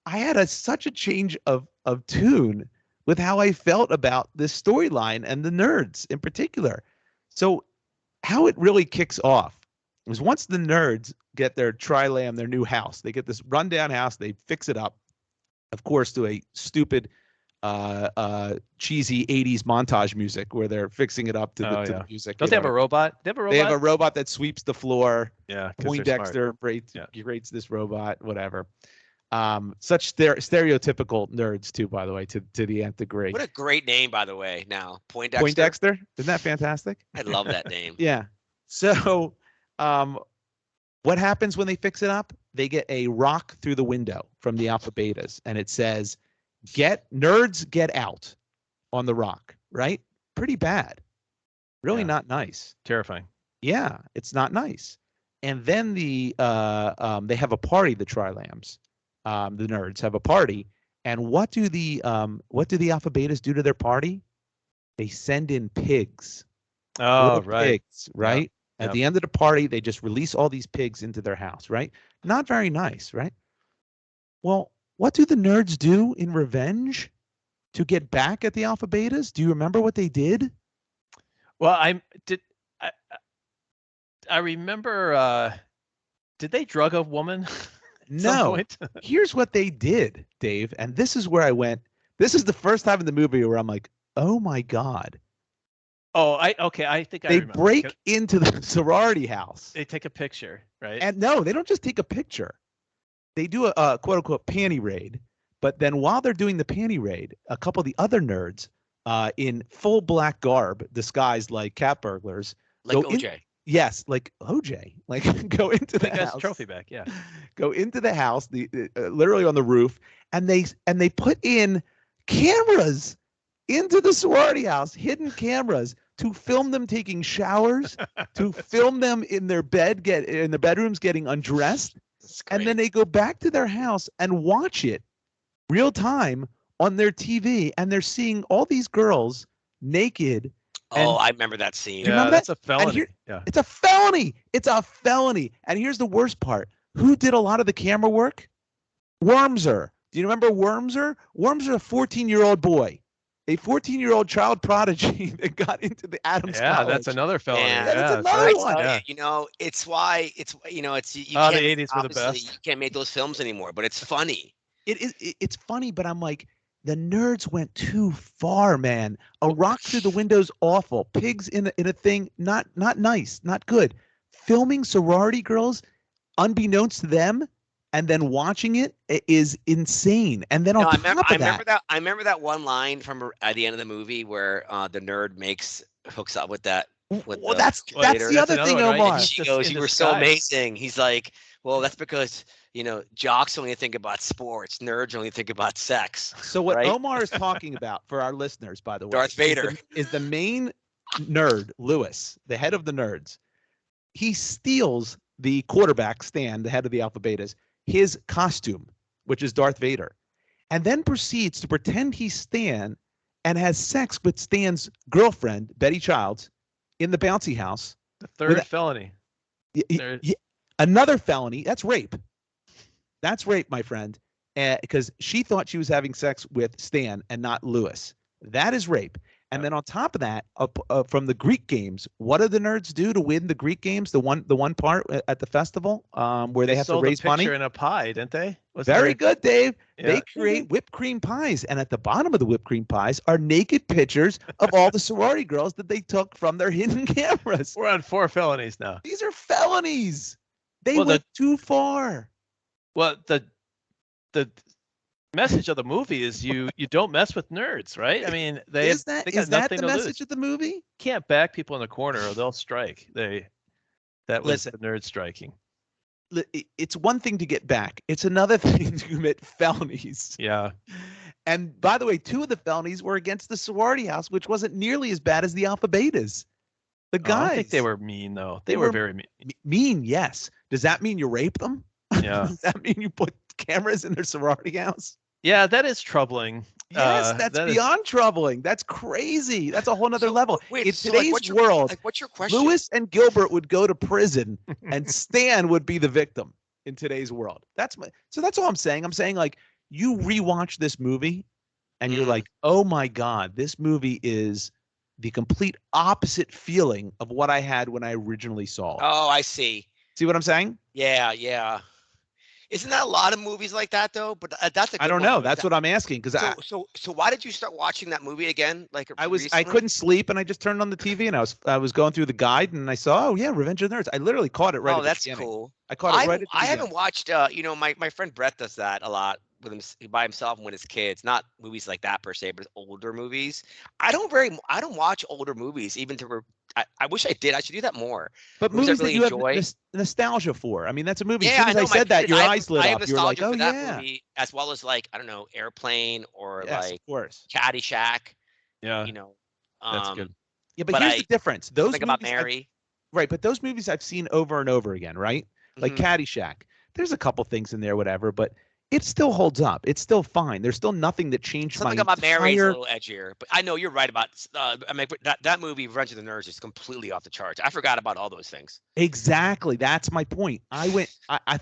I had such a change of tune with how I felt about this storyline and the nerds in particular. So how it really kicks off is once the nerds get their Tri-Lam, their new house, they get this rundown house, they fix it up, of course, to a stupid, cheesy 80s montage music where they're fixing it up to the music. Don't they have a robot? They have a robot that sweeps the floor. Yeah. Poindexter creates this robot, whatever. Such stereotypical nerds too, by the way, to the nth degree. What a great name, by the way. Now, Poindexter. Poindexter, isn't that fantastic? I love that name. Yeah. So, what happens when they fix it up? They get a rock through the window from the Alpha Betas, and it says, "Nerds get out," on the rock. Right? Pretty bad. Really not nice. Terrifying. Yeah, it's not nice. And then they have a party. The Tri-Lambs. The nerds have a party, and what do the Alpha Betas do to their party? They send in pigs. Oh, little right. pigs, right? At Yep. the end of the party, they just release all these pigs into their house, right? Not very nice, right? Well, what do the nerds do in revenge to get back at the alpha betas? Do you remember what they did? Well, I, I remember. Did they drug a woman at some No. point? Here's what they did, Dave, and this is where I went. This is the first time in the movie where I'm like, oh my God. Oh, okay. I think I They remember. break into the sorority house. They take a picture, right? And no, they don't just take a picture. They do a quote unquote panty raid. But then while they're doing the panty raid, a couple of the other nerds in full black garb, disguised like cat burglars, Like go in- OJ. Yes, like OJ, like go into the They got house, his trophy back. Yeah. go into the house, literally on the roof, and they put in cameras into the sorority house, hidden cameras to film them taking showers, to film them in their in the bedrooms getting undressed, and then they go back to their house and watch it real time on their TV, and they're seeing all these girls naked. Oh, I remember that scene. Do you remember that's that? a felony. Here, yeah. It's a felony. It's a felony. And here's the worst part. Who did a lot of the camera work? Wormser. Do you remember Wormser? Wormser, a 14-year-old boy, a 14-year-old child prodigy that got into the Adams Yeah, College. that's another felony. Man, That's yeah, another I one. tell Yeah. you, you know, it's why it's you know it's you Oh, the can't 80s were the obviously, best. You can't make those films anymore, but it's funny. It's funny, but I'm like, the nerds went too far, man. A rock through the window's awful. Pigs in a thing, not nice, not good. Filming sorority girls, unbeknownst to them, and then watching it is insane. And then on top of that, I remember that one line from at the end of the movie where the nerd hooks up with that. Well, that's the That's other another thing, one, right? Omar. He's She just goes, in "You were so disguise." amazing." He's like, "Well, that's because jocks only think about sports, nerds only think about sex." So what right? Omar is talking about, for our listeners, by the way, Darth Vader is the main nerd, Lewis, the head of the nerds. He steals the quarterback, Stan, the head of the Alpha Betas, his costume, which is Darth Vader, and then proceeds to pretend he's Stan and has sex with Stan's girlfriend, Betty Childs, in the bouncy house. The third felony. Another felony. That's rape. That's rape, my friend, because she thought she was having sex with Stan and not Lewis. That is rape. And then on top of that, from the Greek games, what do the nerds do to win the Greek games? The one part at the festival where they have to raise money. In a pie, didn't they? Very good, Dave. Yeah. They create whipped cream pies, and at the bottom of the whipped cream pies are naked pictures of all the sorority girls that they took from their hidden cameras. We're on 4 felonies now. These are felonies. They went too far. Well, the message of the movie is you don't mess with nerds, right? I mean, is they that got nothing the to message lose. of the movie? Can't back people in the corner or they'll strike. That was Listen. the nerd striking. It's one thing to get back. It's another thing to commit felonies. Yeah. And by the way, 2 of the felonies were against the sorority house, which wasn't nearly as bad as the Alpha Betas. The guys. I think they were mean though. They were very mean. Mean, yes. Does that mean you rape them? Yeah. Does that mean you put cameras in their sorority house? Yeah, that is troubling. Yes, that's beyond troubling. That's crazy. That's a whole nother level. Wait, In so, today's world, what's your question? Lewis and Gilbert would go to prison and Stan would be the victim in today's world. That's all I'm saying. I'm saying, like, you rewatch this movie and you're like, oh my God, this movie is the complete opposite feeling of what I had when I originally saw it. Oh, I see. See what I'm saying? Yeah. Isn't that a lot of movies like that though? But that's a good I don't one. know. That's what I'm asking, because So why did you start watching that movie again? Like I recently? couldn't sleep and I just turned on the TV and I was going through the guide and I saw, oh yeah, Revenge of the Nerds. I literally caught it right. Oh, at that's the beginning. cool. I caught it right at the I beginning. haven't watched. My friend Brett does that a lot with him by himself and with his kids. Not movies like that per se, but older movies. I don't watch older movies even to. I wish I did. I should do that more. But movies movies I really that you enjoy. have nostalgia for. I mean, that's a movie. Yeah, as soon as I said that, your eyes lit I have up. You were like, nostalgia oh for that yeah. movie, as well as like I don't know, Airplane or Yes, like of course. Caddyshack. Yeah. That's good. Yeah, but here's the difference. Those think movies about Mary. right, but those movies I've seen over and over again, right? Like Mhm. Caddyshack. There's a couple things in there, whatever, but it still holds up. It's still fine. There's still nothing that changed Something my about Mary's a entire. little edgier, but I know you're right about. I mean, that movie, Revenge of the Nerds, is completely off the charts. I forgot about all those things. Exactly. That's my point.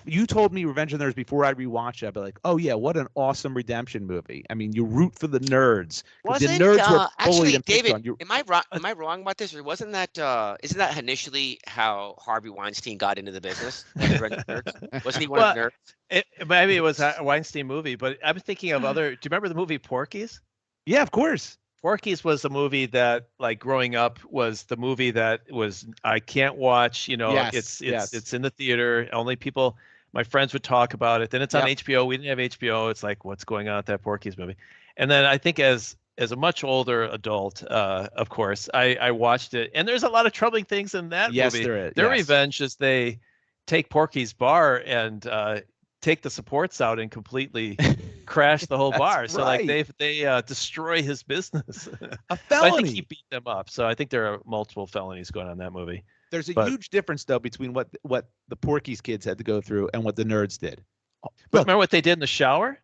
You told me Revenge of the Nerds before I rewatched it. I'd be like, oh yeah, what an awesome redemption movie. I mean, you root for the nerds. The nerds were bullied and picked David? on. Am I wrong? Am I wrong about this, or wasn't that? Isn't that initially how Harvey Weinstein got into the business? Revenge of the Nerds? Wasn't he one of the nerds? Maybe it was a Weinstein movie, but I'm thinking of other. Do you remember the movie Porky's? Yeah, of course. Porky's was the movie that, like, growing up, was the movie that was I can't watch. You know, Yes, it's in the theater. Only people, my friends would talk about it. Then it's on HBO. We didn't have HBO. It's like, what's going on with that Porky's movie? And then I think as a much older adult, of course, I watched it, and there's a lot of troubling things in that movie. Yes, there is. Their revenge is they take Porky's bar and take the supports out and completely crash the whole bar. So like they destroy his business. A felony. I think he beat them up. So I think there are multiple felonies going on in that movie. There's a huge difference though between what the Porky's kids had to go through and what the nerds did. But remember what they did in the shower?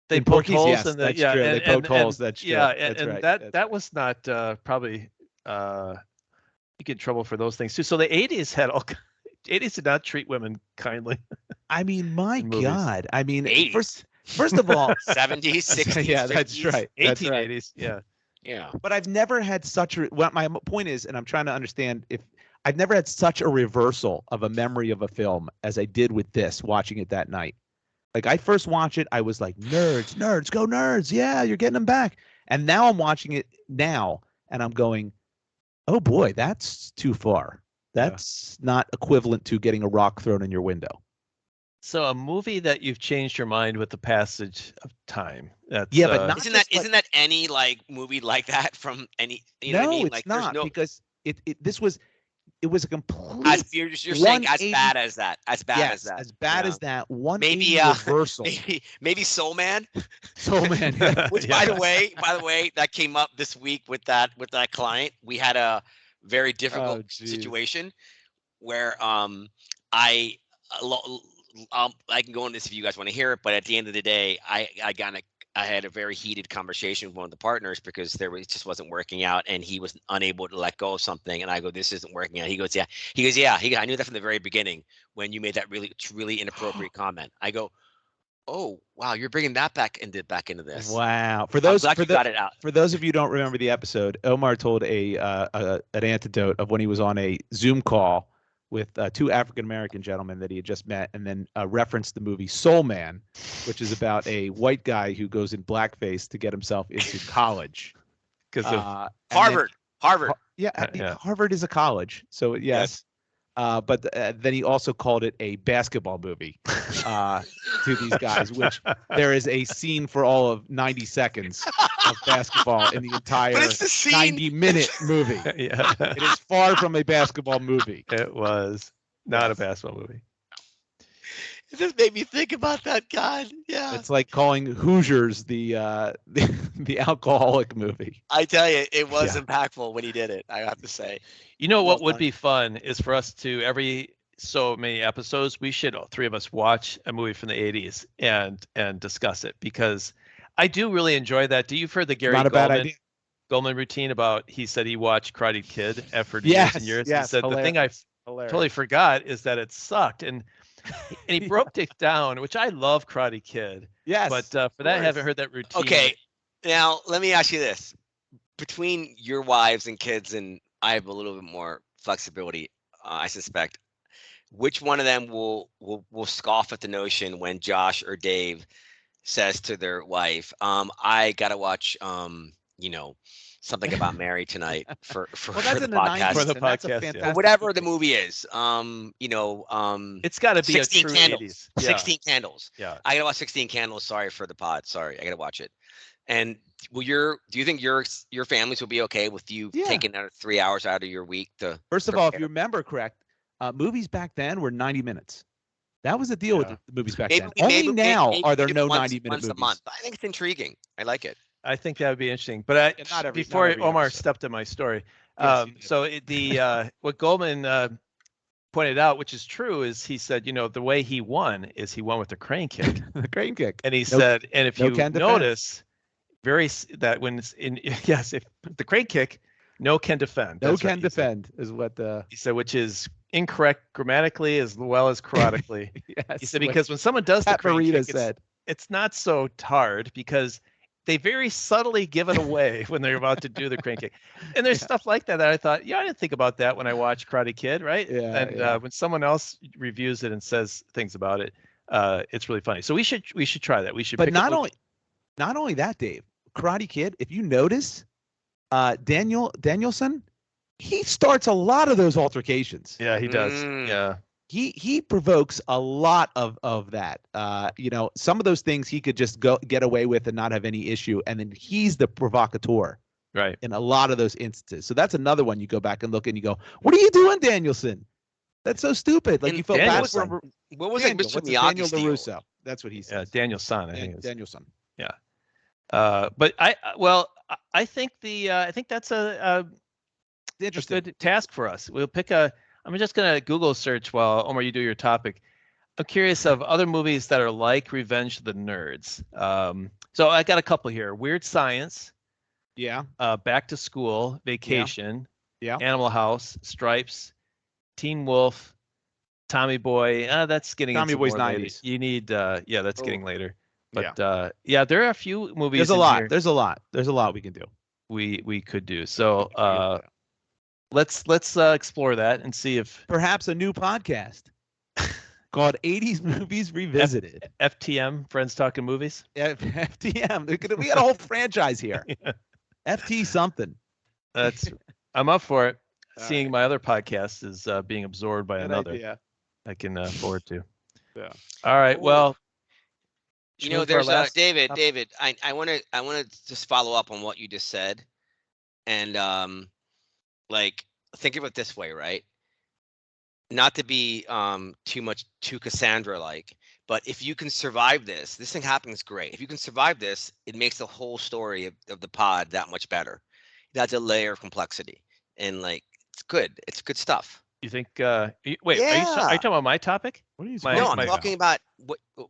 They poked holes in the that's true. They poked holes. That's true. That was not probably you get in trouble for those things too. So the 80s had all. 80s did not treat women kindly. I mean, my God. I mean, 80s. first of all, 70s, 60s. Yeah, that's right. 1880s. Yeah. Yeah. But I've never had such a. What my point is, and I'm trying to understand if I've never had such a reversal of a memory of a film as I did with this. Watching it that night, like I first watched it, I was like, nerds, go nerds. Yeah, you're getting them back. And now I'm watching it now, and I'm going, oh boy, that's too far. That's not equivalent to getting a rock thrown in your window. So a movie that you've changed your mind with the passage of time. That's, but not isn't that any like movie like that from any? You know what I mean? It's like, not because it was a complete. You're saying as bad as that. As bad as that. As bad as that. Maybe reversal. Maybe Soul Man. Soul Man. Yeah. Which by the way, that came up this week with that client. We had a very difficult situation where I can go into this if you guys want to hear it, but at the end of the day, I had a very heated conversation with one of the partners because it just wasn't working out, and he was unable to let go of something. And I go, "This isn't working out." He goes, "Yeah." He goes, "Yeah." I knew that from the very beginning when you made that really inappropriate comment. I go, "Oh wow, you're bringing that back into this." Wow. For those got it out. For those of you who don't remember the episode, Omar told an anecdote of when he was on a Zoom call with two African American gentlemen that he had just met, and then referenced the movie Soul Man, which is about a white guy who goes in blackface to get himself into college. Because of Harvard. Harvard is a college, so yes. But then he also called it a basketball movie to these guys, which there is a scene for all of 90 seconds of basketball in the entire 90-minute movie. Yeah. It is far from a basketball movie. It was not a basketball movie. It just made me think about that. God, yeah. It's like calling Hoosiers the alcoholic movie. I tell you, it was impactful when he did it. I have to say. You know what would be fun is for us to every so many episodes, we should all three of us watch a movie from the 80s and discuss it, because I do really enjoy that. Do you've heard the Gary Goldman routine about he said he watched Karate Kid after years and years? Yes, he said the thing I totally forgot is that it sucked, and he broke it down, which I love Karate Kid. Yes. But for that, I haven't heard that routine. Okay, now let me ask you this: between your wives and kids, and I have a little bit more flexibility, I suspect. Which one of them will scoff at the notion when Josh or Dave says to their wife, "I gotta watch, something about Mary tonight for that's the in the podcast." 90s, For the and that's a podcast, fantastic whatever the movie is, it's got to be 16 a true Candles. 80s. 16 Candles. Yeah. I gotta watch 16 Candles. Sorry for the pod. Sorry, I gotta watch it. And do you think your families will be okay with you taking 3 hours out of your week to? First of all, if you remember correct, movies back then were 90 minutes. That was the deal with the movies back then. Only now are there no 90-minute movies. A month. I think it's intriguing. I like it. I think that would be interesting. But before Omar stepped in my story, what Goldman pointed out, which is true, is he said, the way he won is he won with the crane kick. The crane kick. And he said, and if you can defend. notice, that when it's if the crane kick, no can defend. No can defend is what he said, which is incorrect grammatically as well as chronically. Yes. He said, because when someone does the Pat crane Morita kick, said. it's not so hard because they very subtly give it away when they're about to do the crane kick. And there's stuff like that I thought, I didn't think about that when I watched Karate Kid, right? Yeah. And when someone else reviews it and says things about it, it's really funny. So we should try that. We should. But not only that, Dave, Karate Kid, if you notice, Danielson, he starts a lot of those altercations. Yeah, he does. Yeah. He provokes a lot of that. Some of those things he could just get away with and not have any issue, and then he's the provocateur, right? In a lot of those instances. So that's another one you go back and look and you go, "What are you doing, Danielson? That's so stupid." Like, you felt bad for him. What was it, Mr. Daniel Miyagi's deal? LaRusso. That's what he said. Yeah, Danielson. I think Danielson. Yeah. But I think that's a good task for us. We'll pick I'm just going to Google search while, Omar, you do your topic. I'm curious of other movies that are like Revenge of the Nerds. So I got a couple here. Weird Science. Yeah. Back to School. Vacation. Yeah. Animal House. Stripes. Teen Wolf. Tommy Boy. That's getting Tommy into Boy's more 90s. later. You need, that's getting later. But yeah, there are a few movies. There's a lot. There's a lot we can do. We could do. So let's explore that and see if perhaps a new podcast called 80s Movies Revisited. FTM, Friends Talking Movies. Yeah, FTM. We got a whole franchise here. Yeah. FT something. I'm up for it. Seeing my other podcast is being absorbed by another. Idea. I can forward to. Yeah. All right. Well, there's David. I want to just follow up on what you just said, and think of it this way, right? Not to be too Cassandra-like, but if you can survive this thing happens great. If you can survive this, it makes the whole story of the pod that much better. That's a layer of complexity, and it's good. It's good stuff. You think? Wait, yeah. Are you talking about my topic? What are you No, I'm talking about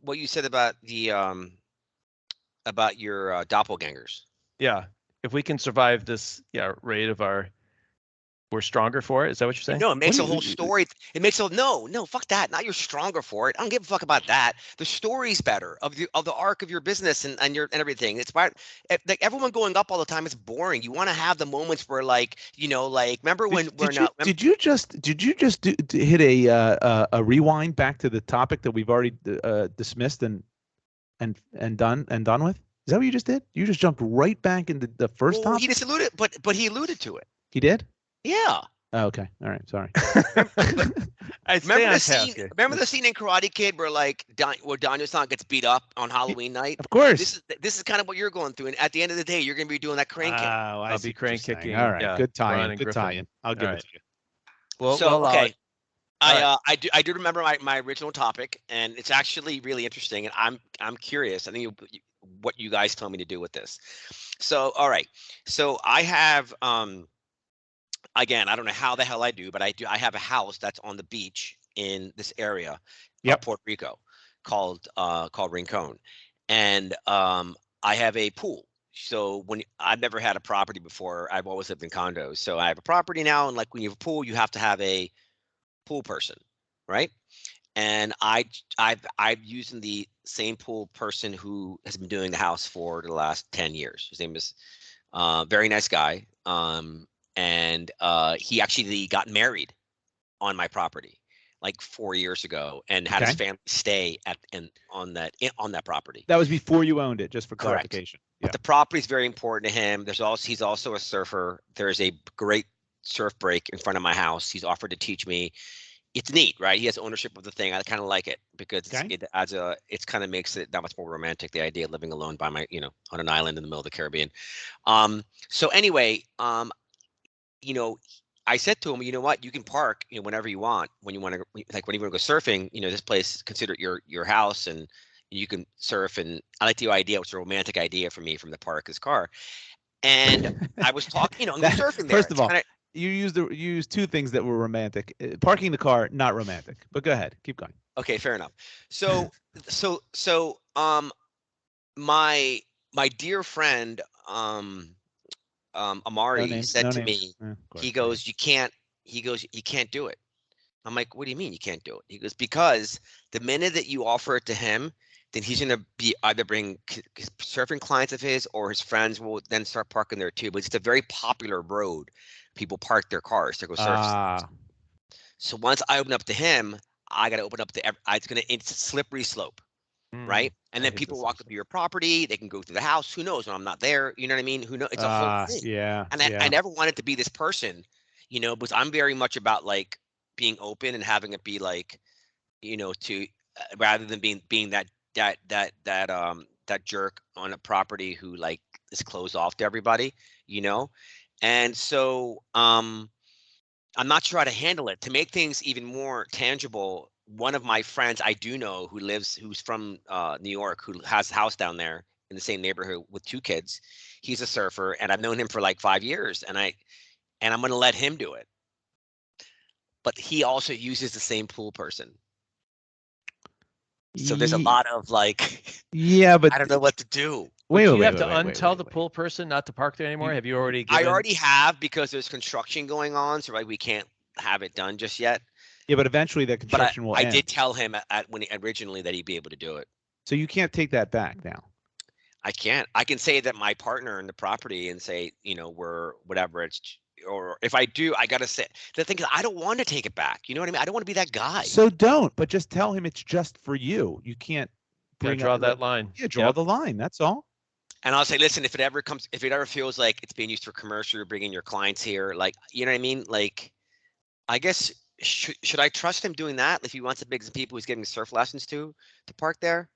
what you said about the about your doppelgangers. Yeah, if we can survive this, rate of we're stronger for it. Is that what you're saying? No, it makes a whole story. It makes no, fuck that. Not you're stronger for it. I don't give a fuck about that. The story's better of the arc of your business and everything. It's about everyone going up all the time. It's boring. You want to have the moments where remember when did you just hit a rewind back to the topic that we've already dismissed and done with? Is that what you just did? You just jumped right back into the first topic. He just alluded, but he alluded to it. He did? Yeah. Oh, okay. All right. Sorry. Remember the scene in Karate Kid where where Daniel-san gets beat up on Halloween night? Of course. This is kind of what you're going through, and at the end of the day, you're going to be doing that crane kick. Oh, I'll be crane kicking. All right. Good tie-in. Good tie-in. I'll give it to you. Well, okay. I do remember my original topic, and it's actually really interesting, and I'm curious. I think what you guys tell me to do with this. So, all right. So I have again, I don't know how the hell I do, but I have a house that's on the beach in this area of Puerto Rico called Rincon. And I have a pool. So I've never had a property before. I've always lived in condos. So I have a property now, and when you have a pool, you have to have a pool person, right? And I've used the same pool person who has been doing the house for the last 10 years. His name is very nice guy. And he actually got married on my property 4 years ago, and had his family stay on that property. That was before you owned it, just for clarification. Yeah. But the property is very important to him. He's also a surfer. There's a great surf break in front of my house. He's offered to teach me. It's neat, right? He has ownership of the thing. I kind of like it because it kind of makes it that much more romantic. The idea of living alone by on an island in the middle of the Caribbean. So anyway, I said to him, you know what, you can park, whenever you want, when you want to, when you want to go surfing, this place is considered your house, and you can surf. And I like the idea. It was a romantic idea for me from the park his car. And I was talking, surfing there. First of all, you used two things that were romantic. Parking the car, not romantic. But go ahead, keep going. Okay, fair enough. So my dear friend No Amari names. said No to names. me, Of course, he no goes, names. you can't do it. I'm like, what do you mean you can't do it? He goes, because the minute that you offer it to him, then he's gonna be either bring surfing clients of his or his friends will then start parking there too. But it's a very popular road. People park their cars to go surf. Ah, So once I open up to him, I got to open up to it's a slippery slope, right? And I then hate people this walk up to your property, they can go through the house. Who knows when I'm not there? You know what I mean? Who knows? It's a whole thing. yeah, And I yeah. never wanted to be this person, because I'm very much about like being open and having it be like, to rather than being that jerk on a property who like is closed off to everybody, you know? And so I'm not sure how to handle it. To make things even more tangible, one of my friends I do know who's from New York, who has a house down there in the same neighborhood with two kids. He's a surfer, and I've known him for like 5 years, and I'm going to let him do it. But he also uses the same pool person, so there's a lot of like, Yeah, but I don't know what to do. wait, Do wait, you wait, have wait, to wait, wait, untell wait, the wait. pool person not to park there anymore? Have you already I given? already have, because there's construction going on, so like we can't have it done just yet. Yeah, but eventually that But construction will I end. did tell him when originally that he'd be able to do it. So you can't take that back now. I can't. I can say that my partner in the property and say, we're whatever or if I do, I gotta say the thing is I don't want to take it back. You know what I mean? I don't want to be that guy. So don't, but just tell him it's just for you. You can't Gotta bring draw up that line. Yeah, draw Yep. the line. That's all. And I'll say, listen, if it ever feels like it's being used for commercial, you're bringing your clients here, like, you know what I mean? Like, I guess should I trust him doing that if he wants to bring some people he's giving surf lessons to park there?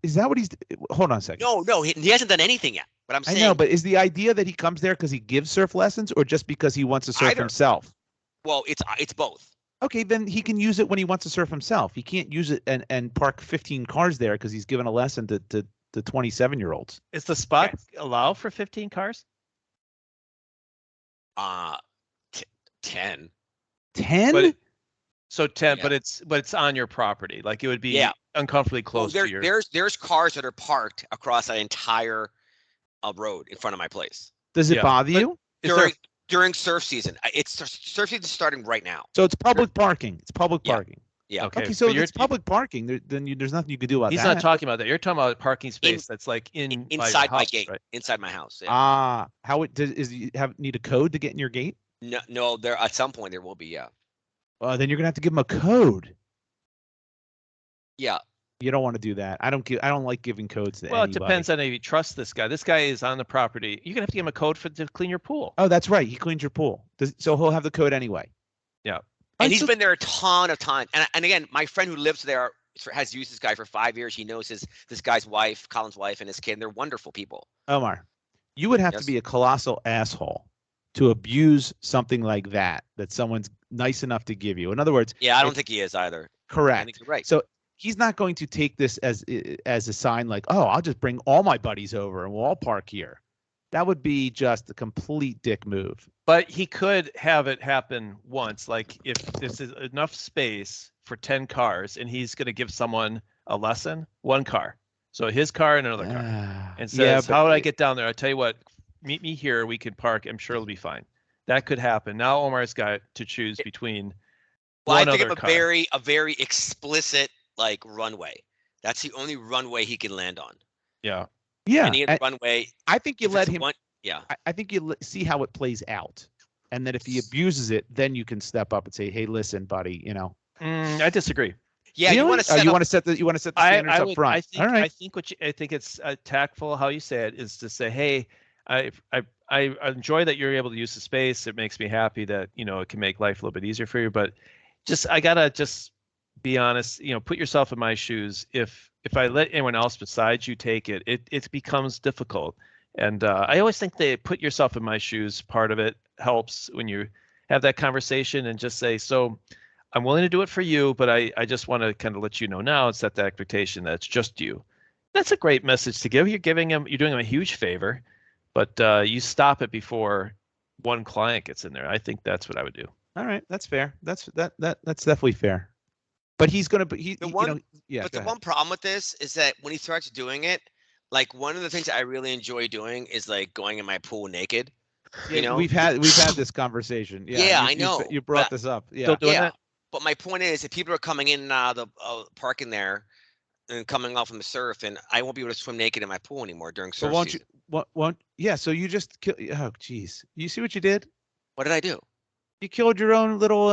Is that what he's? Hold on a second. No, he hasn't done anything yet. But I'm I saying know, but is the idea that he comes there because he gives surf lessons, or just because he wants to surf Either. himself? Well, it's both. Okay, then he can use it when he wants to surf himself. He can't use it and park 15 cars there because he's given a lesson to 27-year-olds. Is the spot allow for 15 cars? 10. 10? So 10, Yeah. but it's on your property. Like it would be Yeah. uncomfortably close to your. There's cars that are parked across that entire road in front of my place Does it Yeah, bother but- you? Is there, during surf season. Surf season starting right now. So it's public parking. It's public Yeah. parking. Yeah. okay, Okay, so but if it's public parking, there's nothing you can do about he's that. not talking about that. You're talking about a parking space that's like by your Inside my house, gate. right? Inside my house. Yeah. How it does is you need a code to get in your gate? No, there at some point there will be. Yeah. Then you're gonna have to give him a code. Yeah. You don't want to do that. I don't like giving codes to Well, anybody. it depends on if you trust this guy. This guy is on the property. You're gonna have to give him a code to clean your pool. Oh, that's right. He cleans your pool. So he'll have the code anyway. Yeah. And he's been there a ton of time. And again, my friend who lives there has used this guy for 5 years. He knows this guy's wife, Colin's wife, and his kid. And they're wonderful people. Omar, you would have Yes. to be a colossal asshole to abuse something like that someone's nice enough to give you. In other words, Yeah, I don't think he is either. I correct. think you're right. So he's not going to take this as a sign like, oh, I'll just bring all my buddies over and we'll all park here. That would be just a complete dick move. But he could have it happen once, like if this is enough space for 10 cars and he's going to give someone a lesson, one car. So his car and another car. And says, how would I get down there? I'll tell you what, meet me here. We can park. I'm sure it'll be fine. That could happen. Now Omar's got to choose between Well, one I think other of car. a very explicit like runway. That's the only runway he can land on. Yeah. Yeah. Any other runway. I think you if let it's him. Yeah. I think you see how it plays out. And then if he abuses it, then you can step up and say, hey, listen, buddy, I disagree. Yeah, really? you want to set you up, want to set the standards up front. I think, All right. I think it's tactful how you say it is to say, hey, I enjoy that you're able to use the space. It makes me happy that, it can make life a little bit easier for you. But I gotta just be honest, put yourself in my shoes. If I let anyone else besides you take it, it becomes difficult. And I always think they put yourself in my shoes. Part of it helps when you have that conversation and just say, so I'm willing to do it for you, but I just want to kind of let you know now and set the expectation that it's just you. That's a great message to give. You're doing him a huge favor, but you stop it before one client gets in there. I think that's what I would do. All right, that's fair. That's definitely fair. But he's gonna be The one, yeah. but Go the ahead. one problem with this is that when he starts doing it, like one of the things I really enjoy doing is like going in my pool naked. Yeah, You know? we've had this conversation. Yeah, Yeah, you, I you know. you brought But this up. Yeah. Still doing yeah, that? but my point is, if people are coming in and out of the parking there and coming off from the surf, and I won't be able to swim naked in my pool anymore during But surf won't you? season. Won't? Yeah. So you just kill. Oh, geez. You see what you did? What did I do? You killed your own little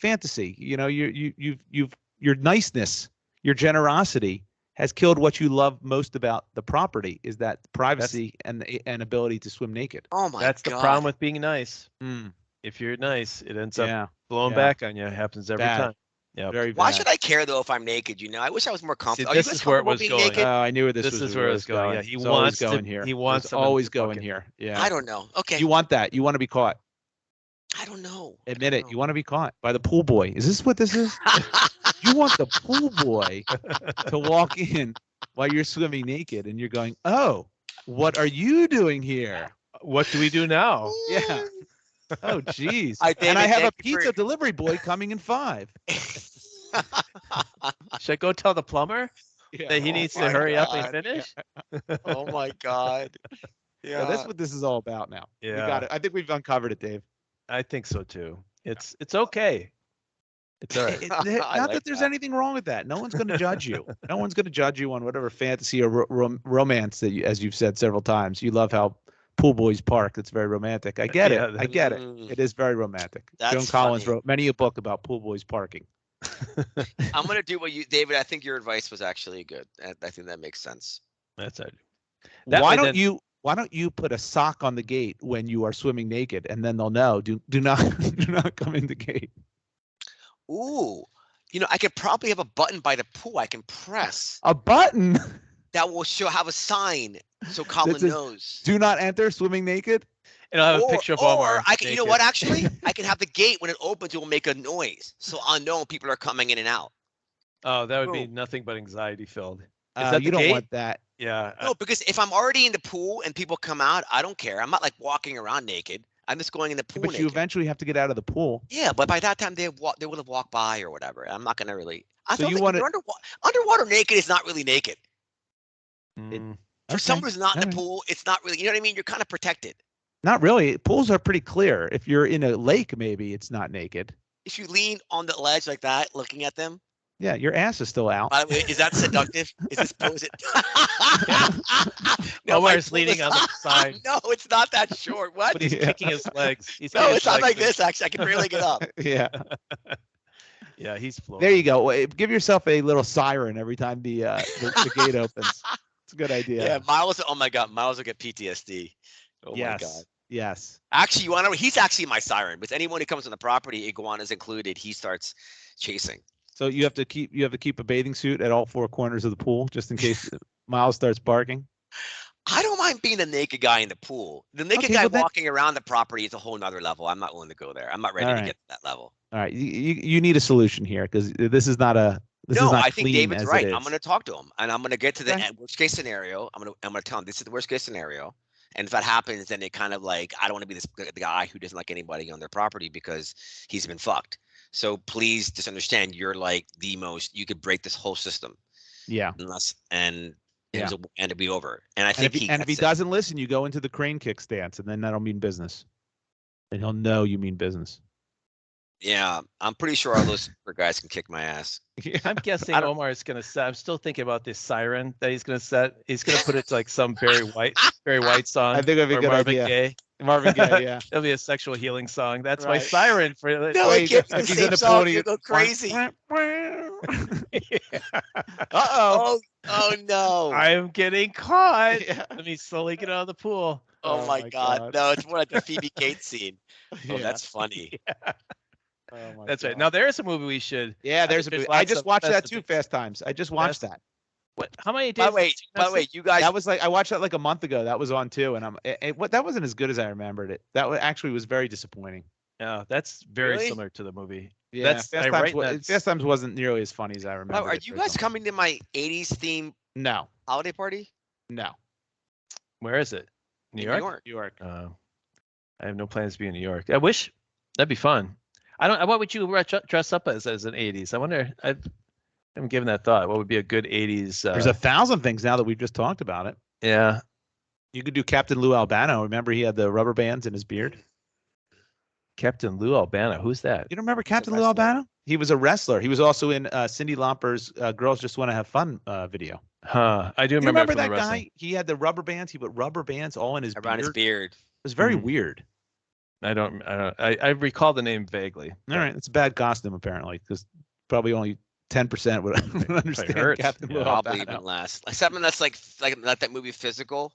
fantasy. Your niceness, your generosity has killed what you love most about the property. Is that privacy and ability to swim naked? Oh my That's the God. problem with being nice. Mm, If you're nice, it ends up yeah. blowing Yeah. back on you. It happens every Bad. time. Yeah. Very Why bad. should I care though if I'm naked? I wish I was more See, comfortable. Are you this guys is where it comfortable was being going. naked? Oh, I knew this This was is where it it's going. Yeah, he It's always wants to- going here. he wants It's someone always to going fucking- here. Yeah. I don't know. Okay. You want that? You want to be caught? I don't know. Admit it. You want to be caught by the pool boy. Is this what this is? You want the pool boy to walk in while you're swimming naked, and you're going, "Oh, what are you doing here?" What do we do now? Yeah. Oh, geez. Hi, And I David, have a thank you for- pizza delivery boy coming in 5. Should I go tell the plumber Yeah. that he Oh needs to my hurry up and God. finish? Oh my God. Yeah, that's what this is all about now. We Yeah. got it. I think we've uncovered it, Dave. I think so too. It's okay. It's all right. Not like that there's that. anything wrong with that. No one's going to judge you. No one's going to judge you on whatever fantasy or romance that you, as you've said several times, you love how pool boys park. It's very romantic. I get Yeah, it. I get it. Mm, It is very romantic. That's Joan Collins funny. wrote many a book about pool boys parking. I'm gonna do what you, David. I think your advice was actually good. I think that makes sense. That's it. That Why way don't then- you? Why don't you put a sock on the gate when you are swimming naked, and then they'll know. Do not do not come in the gate. Ooh, I could probably have a button by the pool I can press A button. that will have a sign so Colin says, knows. Do not enter swimming naked. And I'll have a Or, picture of or Omar. I can, you know naked. what? Actually, I can have the gate when it opens. It will make a noise, so I'll know when people are coming in and out. Oh, that would be Boom. nothing but anxiety filled. Is that You the don't gate? want that. Yeah. No, because if I'm already in the pool and people come out, I don't care. I'm not like walking around naked. I'm just going in the pool But you naked. eventually have to get out of the pool. Yeah, but by that time they would have walked by or whatever. I'm not gonna really. I So don't you think wanna- underwater naked is not really naked. Mm. For Okay, someone who's not in the alright. pool, it's not really. You know what I mean? You're kind of protected. Not really. Pools are pretty clear. If you're in a lake, maybe it's not naked. If you lean on the ledge like that, looking at them. Yeah, your ass is still out. By the way, is that seductive? Is this pose it? No, my Omar's pool leaning is- on the side. No, it's not that short. What? But he's Yeah. kicking his legs. He's No, kicking it's his not legs like and- this. Actually, I can barely get up. Yeah. Yeah, he's floating. There you go. Give yourself a little siren every time the gate opens. It's a good idea. Yeah, Miles. Oh my God, Miles will get PTSD. Oh yes. my God. Yes. Actually, you want to? He's actually my siren. With anyone who comes on the property, iguanas included, he starts chasing. So you have to keep a bathing suit at all 4 corners of the pool just in case Miles starts barking. I don't mind being the naked guy in the pool. The naked Okay, guy well, that- walking around the property is a whole nother level. I'm not willing to go there. I'm not ready All to right. get to that level. All right. You need a solution here because this is not a this is No, not I think clean David's as right. it I'm is. going to talk to him, and I'm going to get to the Okay. worst case scenario. I'm going to tell him this is the worst case scenario, and if that happens, then it kind of like I don't want to be the guy who doesn't like anybody on their property because he's been fucked. So please just understand, you're like the most. You could break this whole system, Yeah. unless and Yeah. it'll be over. And I And think if he gets it. doesn't listen, you go into the crane kick stance, and then that'll mean business. And he'll know you mean business. Yeah, I'm pretty sure all those super guys can kick my ass. I'm guessing I don't- Omar is going to set. I'm still thinking about this siren that he's going to set. He's going to put it to like some very white song. I think that'd be a or good Marvin idea. Gaye. Marvin Gaye, yeah. It'll be a sexual healing song. That's my Right. siren for the. No, Wait, it can't be if the he's in same the song. pool, You go crazy. Uh-oh. Oh no. I'm getting caught. Yeah. Let me slowly get out of the pool. Oh my God. No, it's more like the Phoebe Cates scene. Oh, Yeah. that's funny. Oh my That's right. God. Now there's a movie we should. Yeah, there's a there's movie. I lots just of watched that Fast too, and Fast Times. I just watched Fast- that. What? How many days? By the way, you guys. That was like I watched that like a month ago. That was on too, and that wasn't as good as I remembered it. That actually was very disappointing. Yeah, that's very Really? similar to the movie. Yeah, That's- Fast I Times. write that- Fast Times wasn't nearly as funny as I By the remember. way, are you guys coming to my 80s theme No, holiday party? no. Where is it? New In York. New York. I have no plans to be in New York. I wish that'd be fun. What would you dress up as an 80s? I wonder. I haven't given that thought. What would be a good 80s? There's 1,000 things now that we've just talked about it. Yeah. You could do Captain Lou Albano. Remember, he had the rubber bands in his beard. Captain Lou Albano. Who's that? You don't remember Captain Lou Albano? He was a wrestler. He was also in Cyndi Lauper's "Girls Just Want to Have Fun" video. Huh. I do You remember, remember it from that the wrestling. guy? He had the rubber bands. He put rubber bands all in his Around his beard. It was very Hmm. weird. I recall the name vaguely. All right, it's a bad costume apparently, because probably only 10% would understand hurts. Captain Lou Yeah. Probably Albano. even less. Like something that's like that movie Physical.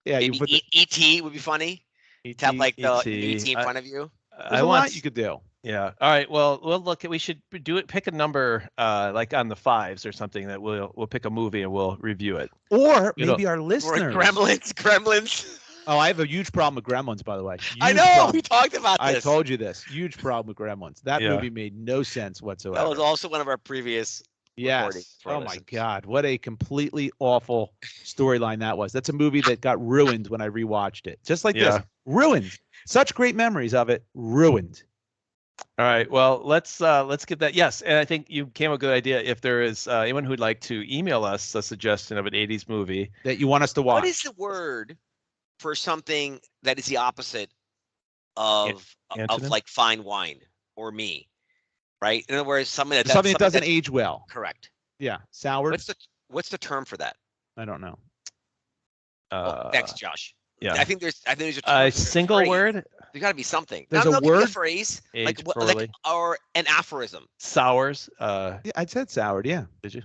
Yeah, you Maybe put the E.T. would be funny. To have like the E.T. E.T. in front of you. there's a lot you could do. Yeah. All right. Well, we'll look. We should do it. Pick a number, like on the 5s or something. That we'll pick a movie and we'll review it. Or You know- maybe our Or listeners. Gremlins. Oh, I have a huge problem with Gremlins, by the way. I Huge know. problem. We talked about I this. told you this. Huge problem with Gremlins. That Yeah. movie made no sense whatsoever. That was also one of our previous. recording Yes. for our Oh my listeners. God. What a completely awful storyline that was. That's a movie that got ruined when I rewatched it. Just like Yeah. this. Ruined. Such great memories of it. Ruined. All right. Well, let's get that. Yes, and I think you came up with a good idea. If there is anyone who'd like to email us a suggestion of an 80s movie, That you want us to watch. What is the word for something that is the opposite of Antonym? like fine wine or me, right? In other words, something that Something that doesn't that's age well. correct. Yeah. Soured. What's the term for that? I don't know. Well, thanks, Josh. yeah, I think there's a term a for single phrase. word, There's got to be something. There's No, a no, give me word? phrase, age like poorly, or an aphorism. sours. Yeah, I said soured. Yeah. Did you?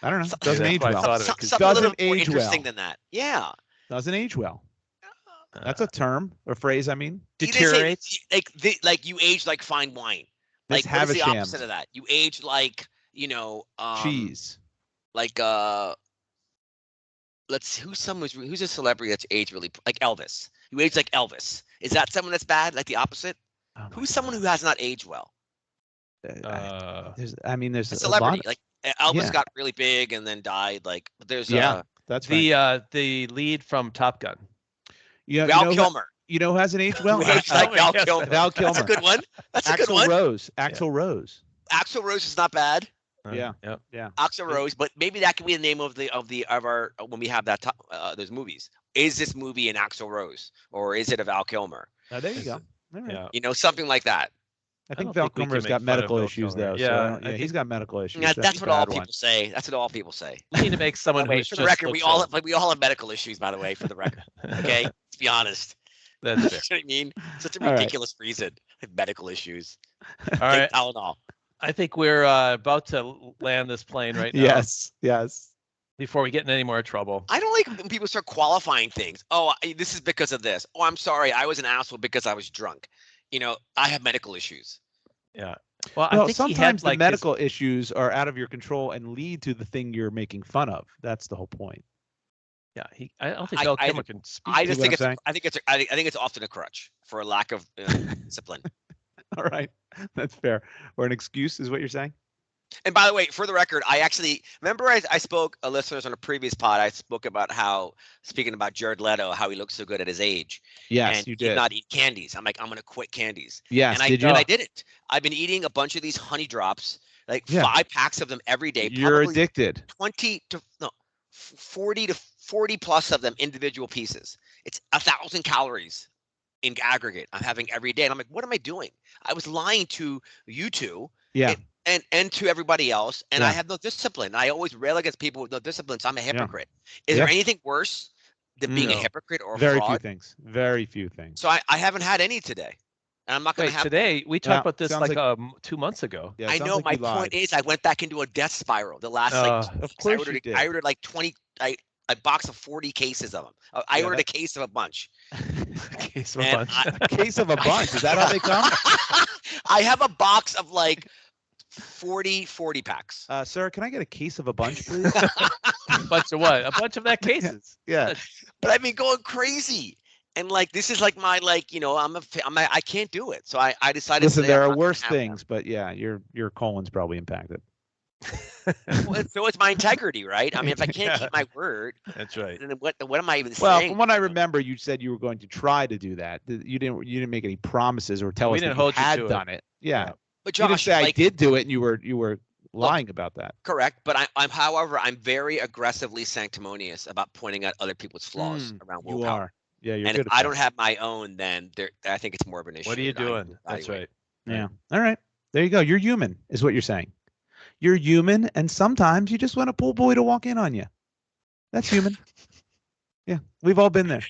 I don't know. So- Doesn't that's age why I well. thought of it, Some- 'cause- something a little Doesn't more age interesting well. than that. Yeah. Doesn't age well. That's a term or phrase. I mean, You didn't say- Deteriorates. like you age like fine wine. Miss Like what is the Havisham. opposite of that? You age like cheese. like who's a celebrity that's aged really like Elvis. You age like Elvis. Is that someone that's bad? Like the opposite? Oh my Who's someone God. who has not aged well? There's A a celebrity. lot. Like Elvis yeah. got really big and then died. Like but there's Yeah. That's right. the lead from Top Gun. Yeah, Val you know, Kilmer. You know who hasn't aged well? Who aged like Val yes, Kilmer. Val Kilmer. That's a good one. That's a good Axl one. Rose. Axl Rose. Axl Rose is not bad. Yeah. Yep. Axl Rose, but maybe that could be the name of our when we have that those movies. Is this movie an Axl Rose or is it a Val Kilmer? There you go. All right. Yeah. You know, something like that. I don't think Val think we Kilmer's can got make fun of medical Val issues Kilmer. though. Yeah, so I he's think- got medical issues. Yeah, that's a what all bad one. people say. That's what all people say. We need to make someone By the way, who's for just the record, looks we all have medical issues. By the way, for the record, okay. Let's be honest. That's You fair. know what I mean? Such a All right. ridiculous reason. Medical issues. All right. Take Tylenol. I think we're about to land this plane right now. Yes. Yes. Before we get in any more trouble. I don't like when people start qualifying things. Oh, this is because of this. Oh, I'm sorry. I was an asshole because I was drunk. You know, I have medical issues. Yeah. Well, I Well, think he had sometimes the like medical issues are out of your control and lead to the thing you're making fun of. That's the whole point. I don't think I- Val I- Kilmer can speak. I to just what think I'm it's. I think it's. I think it's often a crutch for a lack of discipline. All right. That's fair. Or an excuse is what you're saying? And by the way, for the record, I actually remember I spoke listeners on a previous pod. I spoke about speaking about Jared Leto, how he looks so good at his age. Yes, and you he did. not eat candies. I'm like, I'm gonna quit candies. Yes, and did you? I didn't. I've been eating a bunch of these honey drops, like Yeah. 5 packs of them every day. You're probably addicted. 40 to 40 plus of them individual pieces. It's 1,000 calories in aggregate I'm having every day. And I'm like, what am I doing? I was lying to you two Yeah. and to everybody else. And I Yeah. have no discipline. I always rail against people with no discipline. So I'm a hypocrite. Is Yeah. there anything worse than being a No. hypocrite or a Very few fraud? things. Very few things. So I haven't had any today. And I'm not going Wait, to have. today we Yeah, talked about this sounds like 2 months ago. Yeah, I sounds know. like My you lied. point is, I went back into a death spiral. The last Of weeks. course you did. I ordered like 20. A box of 40 cases of them. I Yeah, ordered that- a case of a bunch. Case of a And bunch. A case of a bunch. Is that how they come? I have a box of like 40 packs. Sir, can I get a case of a bunch, please? A bunch of what? A bunch of that cases. Yeah. But I've been going crazy. And like this is like my I can't do it. So I decided Listen, today there I'm are not gonna worse have them. things, but yeah, your colon's probably impacted. Well, so it's my integrity, right? I mean, if I can't keep my word, That's right. then what am I even Well, saying? from what I remember, you said you were going to try to do that. You didn't make any promises or tell We us that didn't you hold you had to it. done it. Yeah. But You didn't Josh, say I like, did do it and you were lying about that. correct. But however, I'm very aggressively sanctimonious about pointing out other people's flaws around You willpower. are. Yeah, you're And good if at I that. don't have my own, then I think it's more of an issue. What are you that I need to doing? That's evaluate. right. Yeah. All right. There you go. You're human, is what you're saying. You're human, and sometimes you just want a pool boy to walk in on you. That's human. Yeah, we've all been there.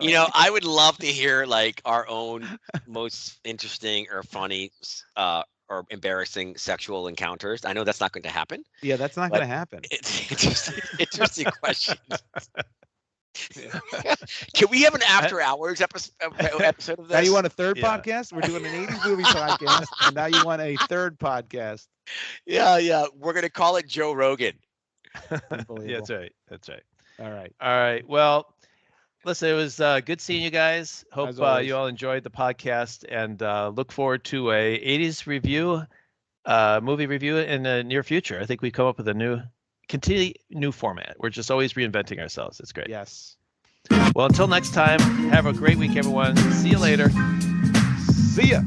You know, I would love to hear like our own most interesting or funny or embarrassing sexual encounters. I know that's not going to happen. Yeah, that's not But going to happen. It's interesting questions. Can we have an after hours episode of this? Now you want a third Yeah. podcast? We're doing an 80s movie podcast, and now you want a third podcast. Yeah. We're gonna call it Joe Rogan. Unbelievable. Yeah, that's right. All right. All right. Well, listen, it was good seeing you guys. Hope As always. you all enjoyed the podcast, and look forward to a 80s review, movie review in the near future. I think we come up with a completely new format. We're just always reinventing ourselves. It's great. Yes. Well, until next time, have a great week, everyone. See you later. See ya.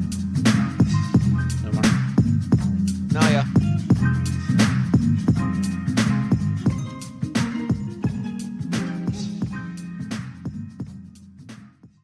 No, yeah.